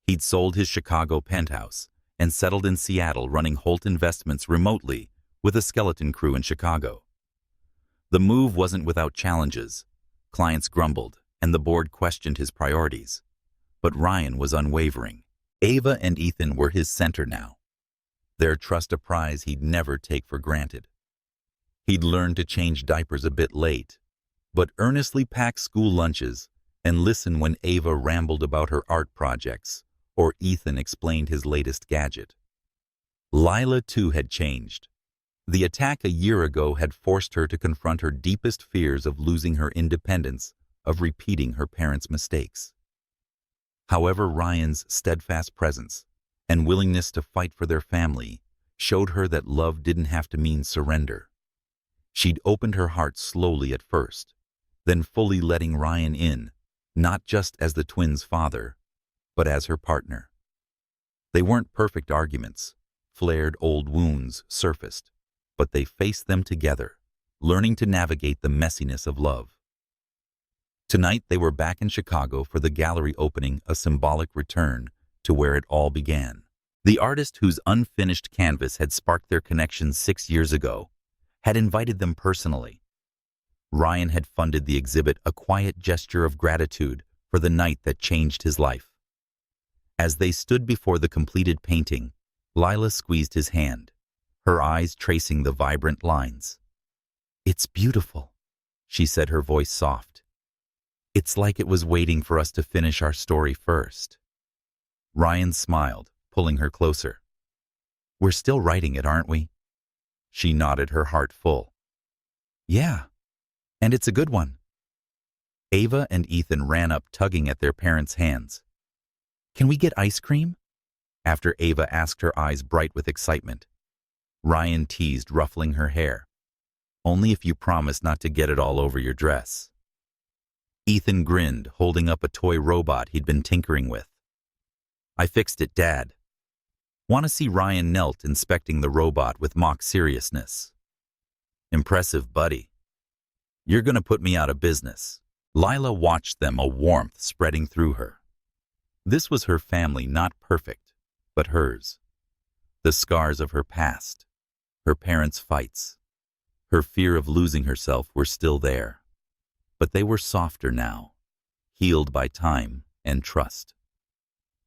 He'd sold his Chicago penthouse and settled in Seattle, running Holt Investments remotely with a skeleton crew in Chicago. The move wasn't without challenges. Clients grumbled, and the board questioned his priorities. But Ryan was unwavering. Ava and Ethan were his center now. Their trust, a prize he'd never take for granted. He'd learned to change diapers a bit late, but earnestly pack school lunches and listen when Ava rambled about her art projects or Ethan explained his latest gadget. Lila, too, had changed. The attack a year ago had forced her to confront her deepest fears of losing her independence, of repeating her parents' mistakes. However, Ryan's steadfast presence and willingness to fight for their family showed her that love didn't have to mean surrender. She'd opened her heart slowly at first, then fully letting Ryan in, not just as the twins' father, but as her partner. They weren't perfect arguments. Flared old wounds surfaced, but they faced them together, learning to navigate the messiness of love. Tonight they were back in Chicago for the gallery opening, a symbolic return to where it all began. The artist whose unfinished canvas had sparked their connection 6 years ago had invited them personally. Ryan had funded the exhibit, a quiet gesture of gratitude for the night that changed his life. As they stood before the completed painting, Lila squeezed his hand, her eyes tracing the vibrant lines. "It's beautiful," she said, her voice soft. "It's like it was waiting for us to finish our story first." Ryan smiled, pulling her closer. "We're still writing it, aren't we?" She nodded, her heart full. "Yeah, and it's a good one." Ava and Ethan ran up, tugging at their parents' hands. "Can we get ice cream?" After Ava asked, her eyes bright with excitement. Ryan teased, ruffling her hair. "Only if you promise not to get it all over your dress." Ethan grinned, holding up a toy robot he'd been tinkering with. "I fixed it, Dad." "Want to see?" Ryan knelt, inspecting the robot with mock seriousness. "Impressive, buddy. You're gonna put me out of business." Lila watched them, a warmth spreading through her. This was her family, not perfect, but hers. The scars of her past, her parents' fights, her fear of losing herself were still there. But they were softer now, healed by time and trust.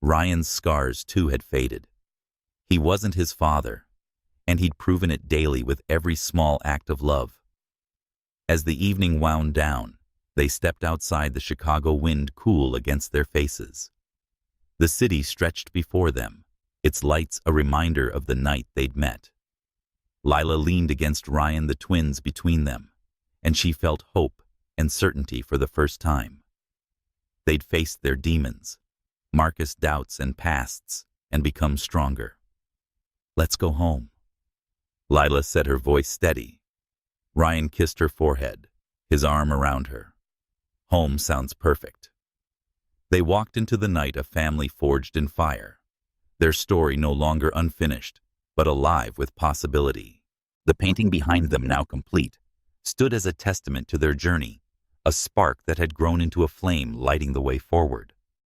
Ryan's scars, too, had faded. He wasn't his father, and he'd proven it daily with every small act of love. As the evening wound down, they stepped outside, the Chicago wind cool against their faces. The city stretched before them, its lights a reminder of the night they'd met. Lila leaned against Ryan, the twins between them, and she felt hope and certainty for the first time. They'd faced their demons, Marcus' doubts and pasts, and become stronger. "Let's go home." Lila said, her voice steady. Ryan kissed her forehead, his arm around her. "Home sounds perfect." They walked into the night, a family forged in fire, their story no longer unfinished, but alive with possibility. The painting behind them, now complete, stood as a testament to their journey, a spark that had grown into a flame lighting the way forward.